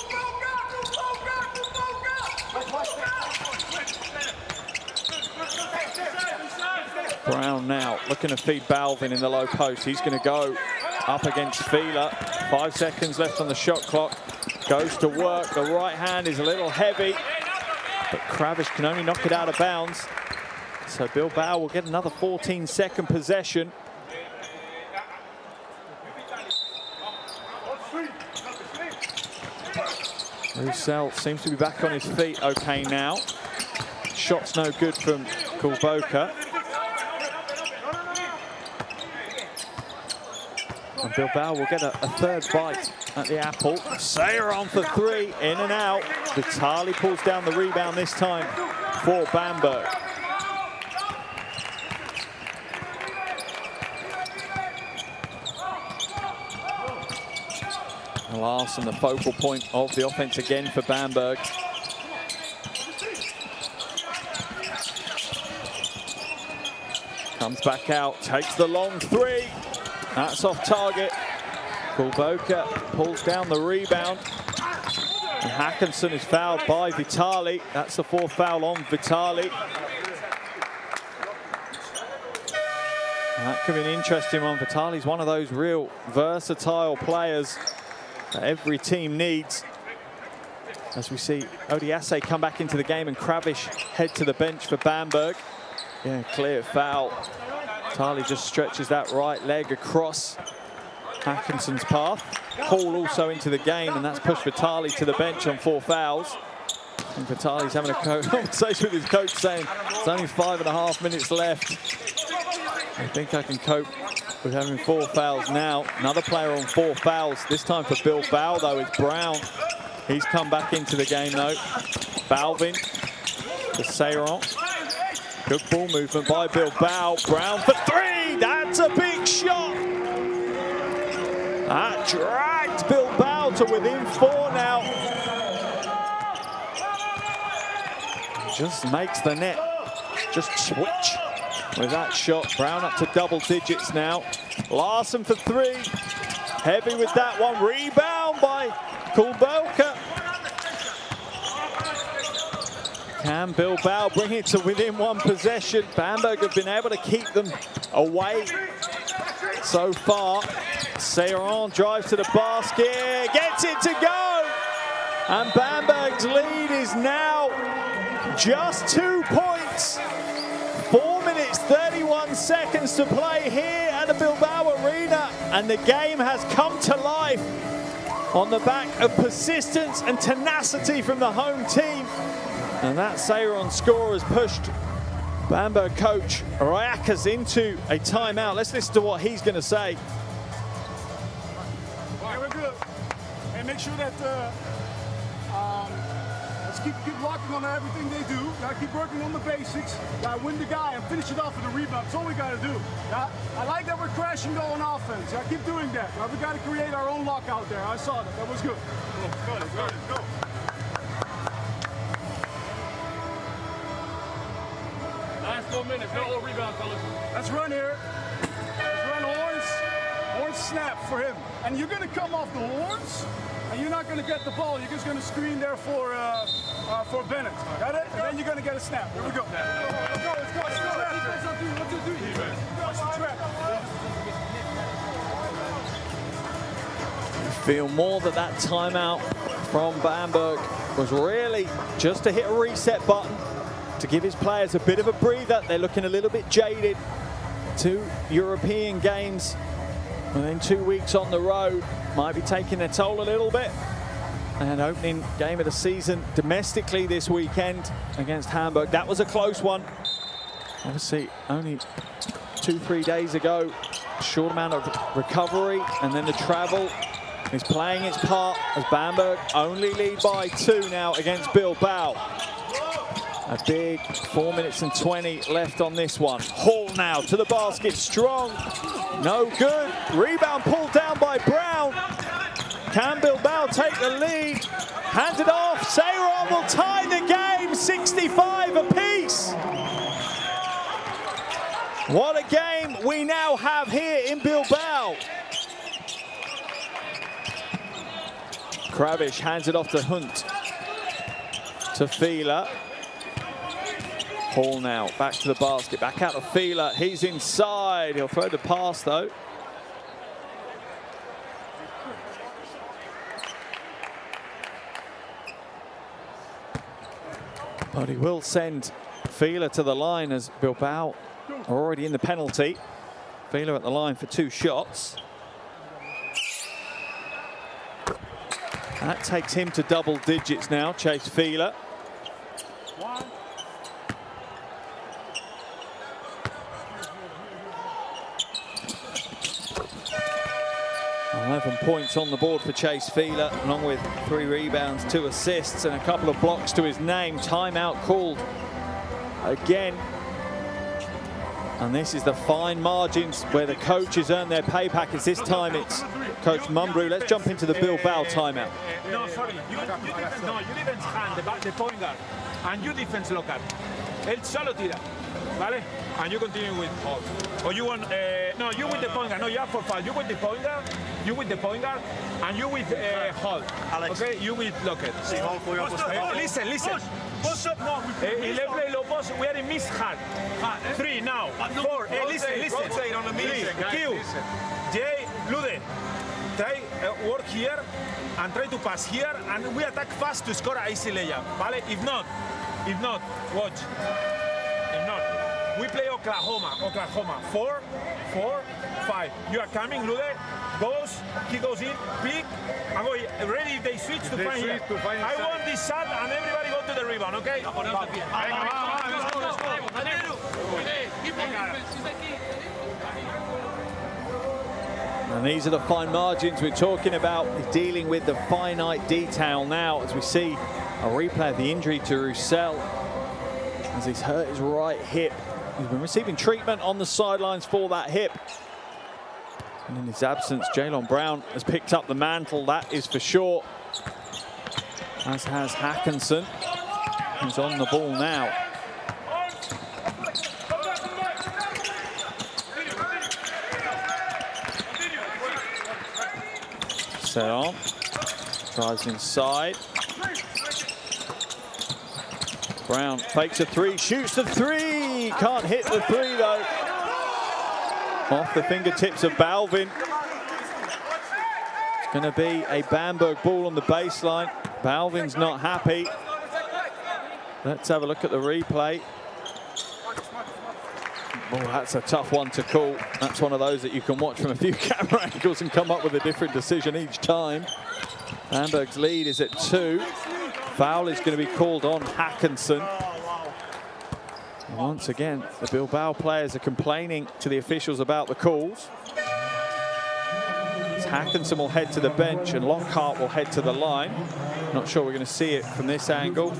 Speaker 1: Brown now looking to feed Balvin in the low post. He's going to go up against Fila. 5 seconds left on the shot clock. Goes to work. The right hand is a little heavy, but Kravish can only knock it out of bounds. So Bilbao will get another 14-second possession. Roussel seems to be back on his feet okay now. Shot's no good from Kulboka. And Bilbao will get a third bite at the apple. Sayer on for three, in and out. Vitali pulls down the rebound this time for Bamberg. Larson, the focal point of the offense again for Bamberg. Comes back out, takes the long three. That's off target. Kulboka pulls down the rebound. And Hackinson is fouled by Vitali. That's the fourth foul on Vitali. And that could be an interesting one. Vitali's one of those real versatile players that every team needs. As we see Odiase come back into the game and Kravish head to the bench for Bamberg. Yeah, clear foul. Vitali just stretches that right leg across Hackinson's path. Hall also into the game, and that's pushed Vitali to the bench on 4 fouls. And Vitali's having a conversation with his coach saying, it's only 5.5 minutes left. I think I can cope with having 4 fouls now. Another player on 4 fouls, this time for Bilbao though, is Brown. He's come back into the game though. Balvin to Seyron. Good ball movement by Bilbao. Brown for 3, that's a big shot. That drags Bilbao to within 4 now. Just makes the net just switch with that shot. Brown up to double digits now. Larson for 3. Heavy with that one. Rebound by Kulboka. Can Bilbao bring it to within 1 possession? Bamberg have been able to keep them away so far. Seyron drives to the basket, gets it to go. And Bamberg's lead is now just 2 points. 4 minutes, 31 seconds to play here at the Bilbao Arena. And the game has come to life on the back of persistence and tenacity from the home team. And that Seyron score has pushed Bamberg coach Rayakas into a timeout. Let's listen to what he's going to say.
Speaker 3: Yeah, we're good. And make sure that let's keep locking on everything they do. Gotta keep working on the basics. Gotta win the guy and finish it off with a rebound. That's all we gotta do. I like that we're crashing goal on offense. Gotta keep doing that. We gotta create our own lock out there. I saw that. That was good. Go.
Speaker 4: Last 4 minutes, no rebound, fellas.
Speaker 3: Let's run here. Let's run horns snap for him. And you're gonna come off the horns, and you're not gonna get the ball. You're just gonna screen there for Bennett. Got it? And then you're gonna get a snap. Here we go. Let's go.
Speaker 1: Feel more that timeout from Bamberg was really just to hit a reset button to give his players a bit of a breather. They're looking a little bit jaded. 2 European games and then 2 weeks on the road might be taking their toll a little bit. And opening game of the season domestically this weekend against Hamburg. That was a close one. Obviously only 2-3 days ago. Short amount of recovery, and then the travel is playing its part as Bamberg only lead by 2 now against Bilbao. A big 4 minutes and 20 left on this one. Hall now to the basket, strong, no good. Rebound pulled down by Brown. Can Bilbao take the lead? Hand it off, Seyron will tie the game, 65 apiece. What a game we now have here in Bilbao. Kravish hands it off to Hunt. To Fieler. Hall now, back to the basket, back out to Fieler. He's inside, he'll throw the pass though. But he will send Fieler to the line as Bilbao are already in the penalty. Fieler at the line for 2 shots. That takes him to double digits now, Chase Fieler. 11 points on the board for Chase Fieler, along with 3 rebounds, 2 assists, and a couple of blocks to his name. Timeout called again. And this is the fine margins where the coaches earn their pay packets. This time it's Coach Mumbrou. Let's jump into the Bilbao timeout.
Speaker 2: No, sorry. You defense hand, the point guard, and you defense local. El solo tira, ¿vale? And you continue with hold. Or you want, no, you with the point guard. No, you have 4 fouls. You with the point guard, and you with hold. Alex. Okay, you with locket. Listen. Il est play low post, we are in miss hard. 3 now, 4, listen. 3, Q, J, Lude. Try work here and try to pass here, and we attack fast to score an easy layup, ¿vale? If not, watch. If not, we play Oklahoma. 4, 5. You are coming, Lude. He goes in, pick, and go ready if they switch to find here. I want this shot, and everybody go to the rebound, okay?
Speaker 1: And these are the fine margins we're talking about. He's dealing with the finite detail now as we see a replay of the injury to Roussel as he's hurt his right hip. He's been receiving treatment on the sidelines for that hip. And in his absence, Jalen Brown has picked up the mantle, that is for sure. As has Hackinson, who's on the ball now. Seon drives inside. Brown fakes a 3, shoots the 3. Can't hit the 3 though. Off the fingertips of Balvin. It's going to be a Bamberg ball on the baseline. Balvin's not happy. Let's have a look at the replay. Oh, that's a tough one to call. That's one of those that you can watch from a few camera angles and come up with a different decision each time. Bamberg's lead is at 2. Foul is going to be called on Hackinson. And once again, the Bilbao players are complaining to the officials about the calls. Hackinson will head to the bench and Lockhart will head to the line. Not sure we're going to see it from this angle.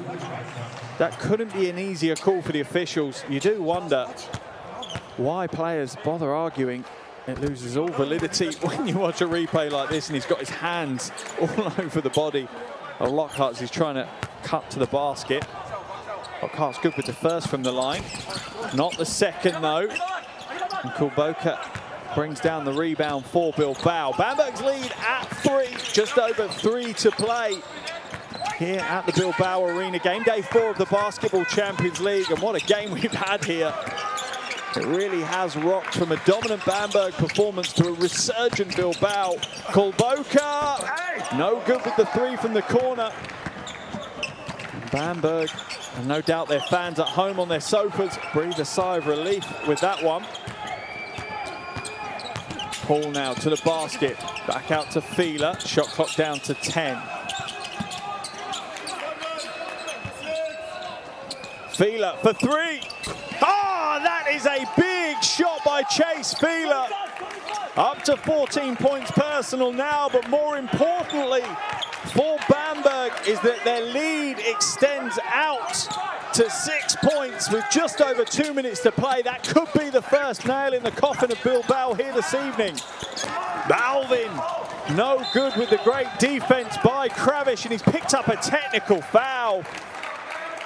Speaker 1: That couldn't be an easier call for the officials. You do wonder why players bother arguing. It loses all validity when you watch a replay like this and he's got his hands all over the body of Lockhart as he's trying to cut to the basket. Lockhart's good with the first from the line. Not the second though. And Kulboka brings down the rebound for Bilbao. Bamberg's lead at 3, just over 3 to play here at the Bilbao Arena. Game day 4 of the Basketball Champions League, and what a game we've had here. It really has rocked from a dominant Bamberg performance to a resurgent Bilbao. Kulboka, no good with the 3 from the corner. And Bamberg, and no doubt their fans at home on their sofas, breathe a sigh of relief with that one. Paul now to the basket, back out to Fila, shot clock down to 10. Fila for 3. Oh, that is a big shot by Chase Fila. Up to 14 points personal now, but more importantly for Bamberg is that their lead extends out to 6 points with just over 2 minutes to play. That could be the first nail in the coffin of Bilbao here this evening. Balvin, no good with the great defense by Kravish, and he's picked up a technical foul.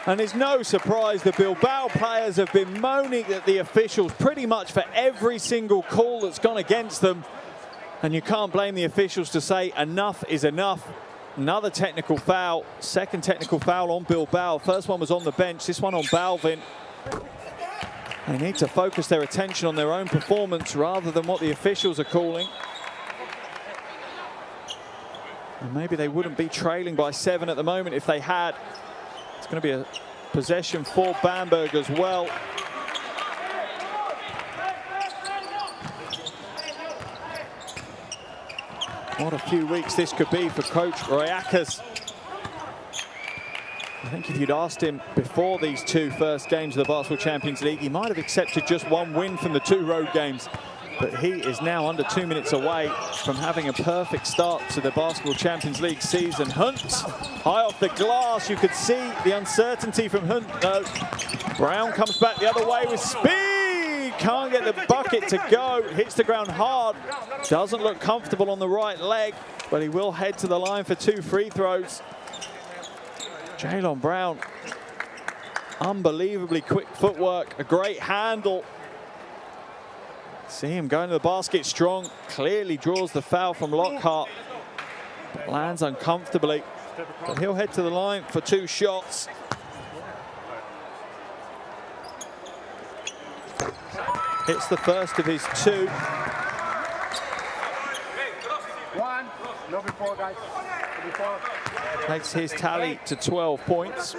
Speaker 1: And it's no surprise the Bilbao players have been moaning at the officials pretty much for every single call that's gone against them. And you can't blame the officials to say enough is enough. Another technical foul, second technical foul on Bilbao. First one was on the bench, this one on Balvin. They need to focus their attention on their own performance rather than what the officials are calling. And maybe they wouldn't be trailing by 7 at the moment if they had. It's going to be a possession for Bamberg as well. What a few weeks this could be for Coach Royakas. I think if you'd asked him before these 2 first games of the Basketball Champions League, he might have accepted just 1 win from the 2 road games. But he is now under 2 minutes away from having a perfect start to the Basketball Champions League season. Hunt, high off the glass. You could see the uncertainty from Hunt, though. Brown comes back the other way with speed. Can't get the bucket to go. Hits the ground hard. Doesn't look comfortable on the right leg, but he will head to the line for 2 free throws. Jalen Brown, unbelievably quick footwork, a great handle. See him going to the basket strong, clearly draws the foul from Lockhart, but lands uncomfortably. But he'll head to the line for 2 shots. Hits the first of his 2.
Speaker 3: One, no before, guys. Before.
Speaker 1: Takes his tally to 12 points.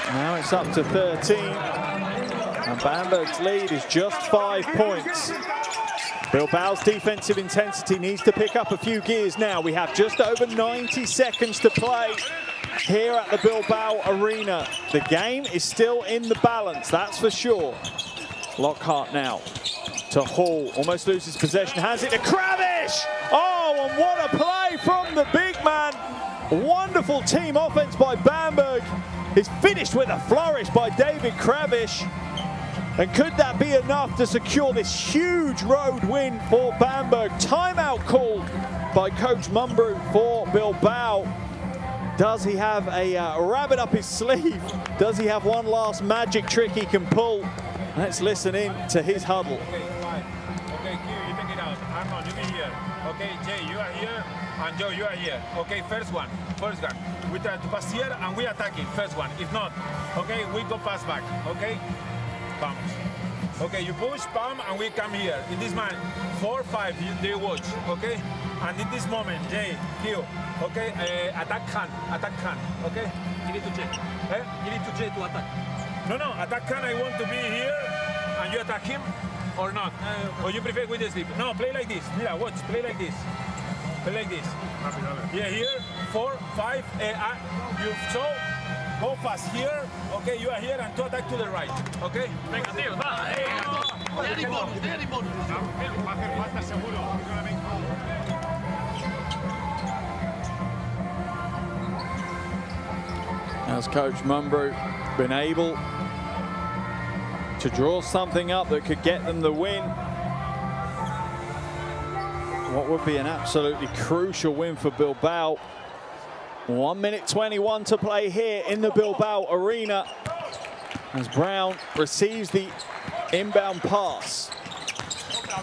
Speaker 1: Now it's up to 13. And Bamberg's lead is just 5 points. Bilbao's defensive intensity needs to pick up a few gears now. We have just over 90 seconds to play here at the Bilbao Arena. The game is still in the balance, that's for sure. Lockhart now to Hall, almost loses possession, hands it to Kravish! Oh, and what a play from the big man. Wonderful team offense by Bamberg. It's finished with a flourish by David Kravish. And could that be enough to secure this huge road win for Bamberg? Timeout called by Coach Mumbrou for Bilbao. Does he have a rabbit up his sleeve? Does he have one last magic trick he can pull? Let's listen in to his huddle.
Speaker 2: Okay, fine. Okay, Q, you take it out. Arnold, you be here. Okay, Jay, you are here. And Joe, you are here. Okay, first one. We try to pass here and we attack it. First one. If not, okay, we go pass back. Okay? Vamos. Okay, you push, pam, and we come here. In this man, 4, 5, they watch, okay? And in this moment, Jay, Q, okay, attack hand, okay?
Speaker 9: Give it to Jay. Give it to Jay to attack.
Speaker 2: No, attack hand, I want to be here, and you attack him, or not? Or you prefer with the sleep? No, play like this. Mira, watch, play like this. Play like this. Yeah, here, 4, 5, you saw, go fast here. Okay, you are here and to attack to the right. Okay.
Speaker 4: Venga, tío, va.
Speaker 3: Daddy bonus, daddy bonus. Va a hacer falta seguro.
Speaker 1: Has Coach Munbrook been able to draw something up that could get them the win? What would be an absolutely crucial win for Bilbao. 1 minute 21 to play here in the Bilbao arena as Brown receives the inbound pass.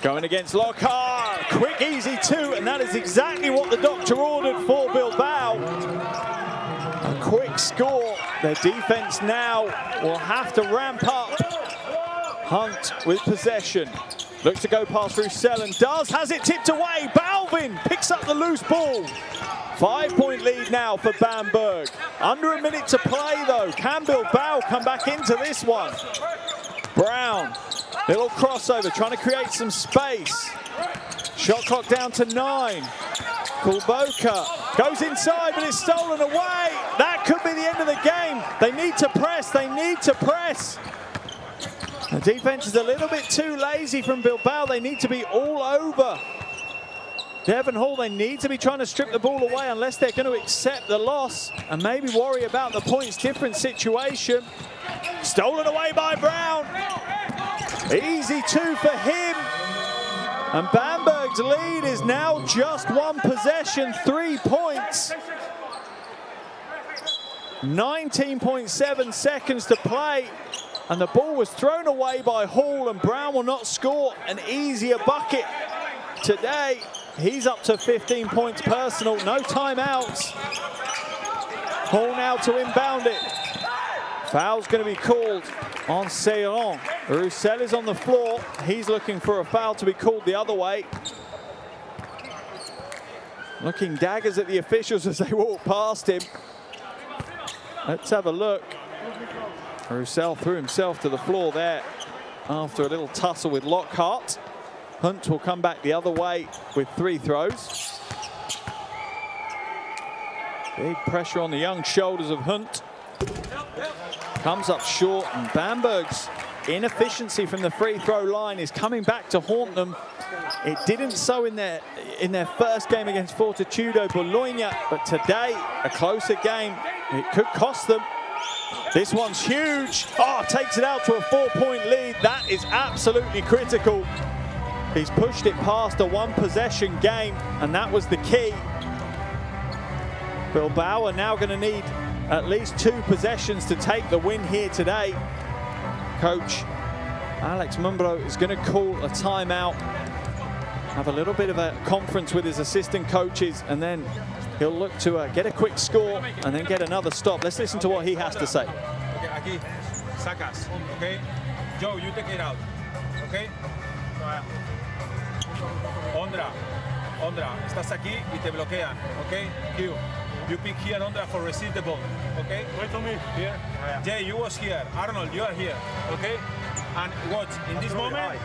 Speaker 1: Going against Lockhart, quick, easy two, and that is exactly what the doctor ordered for Bilbao. A quick score. Their defense now will have to ramp up. Hunt with possession. Looks to go past Roussel and does. Has it tipped away. Balvin picks up the loose ball. 5-point lead now for Bamberg. Under a minute to play though. Can Bilbao come back into this one? Brown, little crossover, trying to create some space. Shot clock down to 9. Kulboka goes inside, but it's stolen away. That could be the end of the game. They need to press, they need to press. The defense is a little bit too lazy from Bilbao. They need to be all over Devon Hall. They need to be trying to strip the ball away unless they're going to accept the loss and maybe worry about the points difference situation. Stolen away by Brown. Easy two for him. And Bamberg's lead is now just 1 possession, 3 points. 19.7 seconds to play. And the ball was thrown away by Hall, and Brown will not score an easier bucket today. He's up to 15 points personal, no timeouts. Hall now to inbound it. Foul's going to be called on Seyron. Roussel is on the floor. He's looking for a foul to be called the other way. Looking daggers at the officials as they walk past him. Let's have a look. Roussel threw himself to the floor there after a little tussle with Lockhart. Hunt will come back the other way with 3 throws. Big pressure on the young shoulders of Hunt. Comes up short, and Bamberg's inefficiency from the free throw line is coming back to haunt them. It didn't so in their first game against Fortitudo Bologna, but today, a closer game. It could cost them. This one's huge. Oh, takes it out to a 4-point lead. That is absolutely critical. He's pushed it past a 1-possession game, and that was the key. Bilbao are now going to need at least 2 possessions to take the win here today. Coach Alex Mumbro is going to call a timeout, have a little bit of a conference with his assistant coaches, and then he'll look to get a quick score and then get another stop. Let's listen to what he has to say.
Speaker 2: Okay, aquí, sacas, okay? Joe, you take it out, okay? Ondra, estás aquí y te bloquean, okay? You pick here, Ondra, for receive the ball, okay?
Speaker 4: Wait for me.
Speaker 2: Here. Jay, you was here. Arnold, you are here, okay? And watch, in this moment,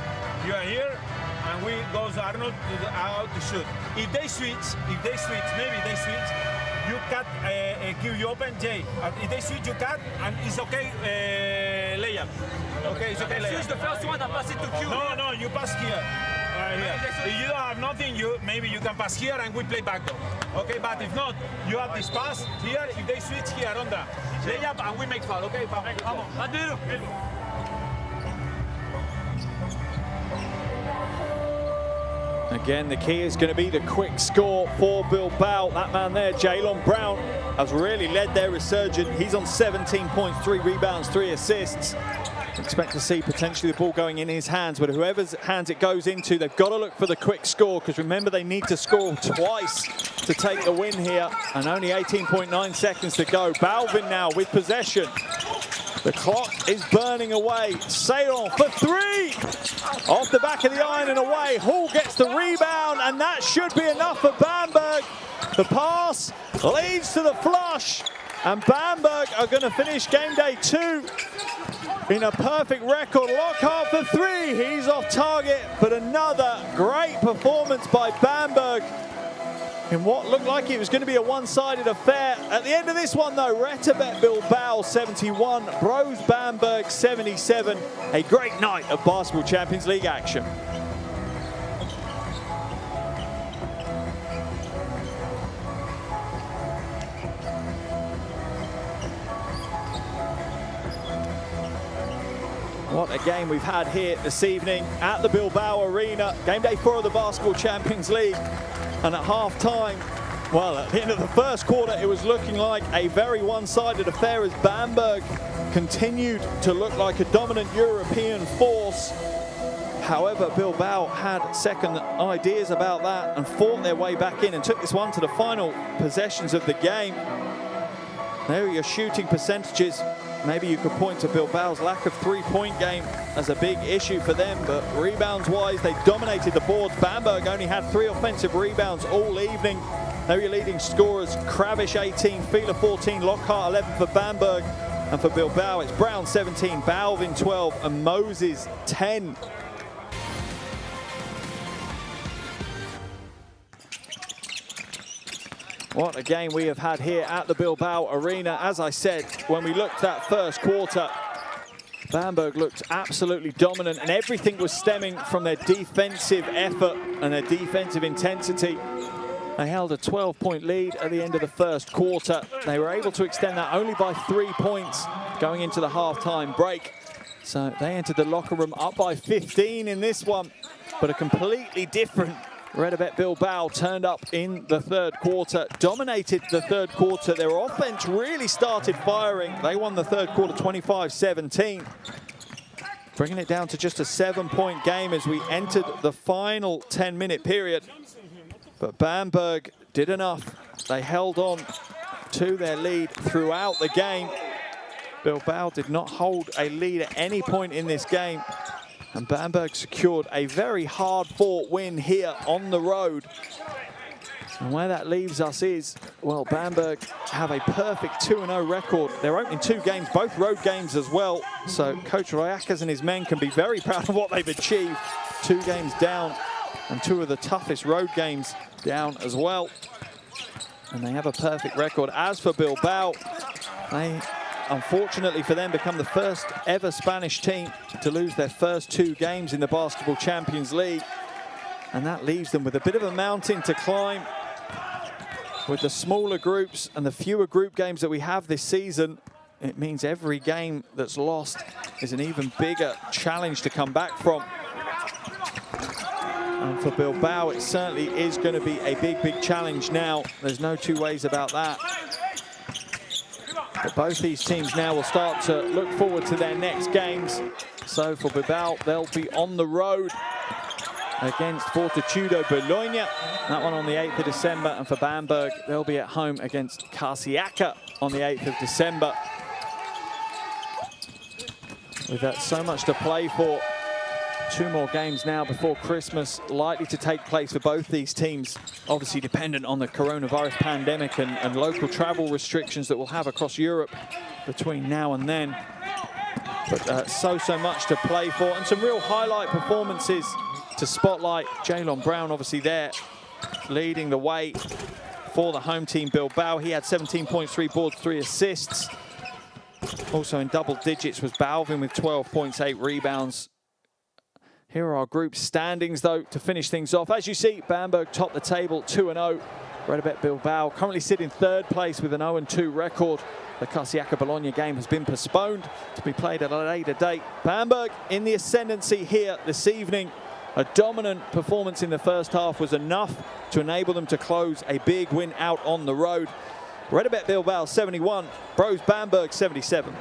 Speaker 2: you are here, and we goes Arnold out to shoot. If they switch, maybe they switch, you cut, give you open, Jay. If they switch, you cut, and it's okay, layup. Okay, it's okay, layup.
Speaker 9: Switch the first one and pass it to Q.
Speaker 2: No, you pass here. Here. If you don't have nothing, maybe you can pass here and we play back door. Okay, but if not, you have this pass here. If they switch here, on the layup, and we make foul. Okay, vamos.
Speaker 1: Again, the key is going to be the quick score for Bilbao. That man there, Jalen Brown, has really led their resurgence. He's on 17 points, 3 rebounds, 3 assists. Expect to see potentially the ball going in his hands, but whoever's hands it goes into, they've got to look for the quick score, because remember, they need to score twice to take the win here, and only 18.9 seconds to go. Balvin now with possession. The clock is burning away. Seyron for 3! Off the back of the iron and away. Hall gets the rebound, and that should be enough for Bamberg. The pass leads to the flush, and Bamberg are going to finish game day 2 in a perfect record. Lockhart for 3. He's off target, but another great performance by Bamberg. in what looked like it was going to be a one-sided affair. At the end of this one, though, RETAbet Bilbao 71, Brose Bamberg 77. A great night of Basketball Champions League action. What a game we've had here this evening at the Bilbao Arena. Game day 4 of the Basketball Champions League. And at half-time, well, at the end of the first quarter, it was looking like a very one-sided affair as Bamberg continued to look like a dominant European force. However, Bilbao had second ideas about that and fought their way back in and took this one to the final possessions of the game. There are your shooting percentages. Maybe you could point to Bilbao's lack of three-point game as a big issue for them, but rebounds-wise, they dominated the boards. Bamberg only had 3 offensive rebounds all evening. They were your leading scorers: Kravish 18, Fila 14, Lockhart 11 for Bamberg. And for Bilbao, it's Brown 17, Balvin 12, and Moses 10. What a game we have had here at the Bilbao Arena. As I said, when we looked at first quarter, Bamberg looked absolutely dominant, and everything was stemming from their defensive effort and their defensive intensity. They held a 12-point lead at the end of the first quarter. They were able to extend that only by 3 points going into the halftime break. So they entered the locker room up by 15 in this one, but a completely different RETAbet Bilbao turned up in the third quarter, dominated the third quarter. Their offense really started firing. They won the third quarter 25-17, bringing it down to just a 7-point game as we entered the final 10-minute period. But Bamberg did enough. They held on to their lead throughout the game. Bilbao did not hold a lead at any point in this game. And Bamberg secured a very hard-fought win here on the road. And where that leaves us is, well, Bamberg have a perfect 2-0 record. They're opening 2 games, both road games as well. So Coach Royakas and his men can be very proud of what they've achieved. 2 games down and 2 of the toughest road games down as well. And they have a perfect record. As for Bilbao, they, unfortunately for them, become the first ever Spanish team to lose their first 2 games in the Basketball Champions League. And that leaves them with a bit of a mountain to climb. With the smaller groups and the fewer group games that we have this season, it means every game that's lost is an even bigger challenge to come back from. And for Bilbao, it certainly is going to be a big, big challenge now. There's no 2 ways about that. But both these teams now will start to look forward to their next games. So for Bilbao, they'll be on the road against Fortitudo Bologna. That one on the 8th of December. And for Bamberg, they'll be at home against Karsiaka on the 8th of December. We've got so much to play for. 2 more games now before Christmas, likely to take place for both these teams. Obviously dependent on the coronavirus pandemic and local travel restrictions that we'll have across Europe between now and then. But so much to play for, and some real highlight performances to spotlight. Jalen Brown obviously there leading the way for the home team Bilbao. He had 17 points, 3 boards, 3 assists. Also in double digits was Balvin with 12 points, 8 rebounds. Here are our group standings, though, to finish things off. As you see, Bamberg top the table, 2-0. RETAbet Bilbao currently sit in 3rd place with an 0-2 record. The Karsiaka Bologna game has been postponed to be played at a later date. Bamberg in the ascendancy here this evening. A dominant performance in the first half was enough to enable them to close a big win out on the road. RETAbet Bilbao 71, Brose Bamberg 77.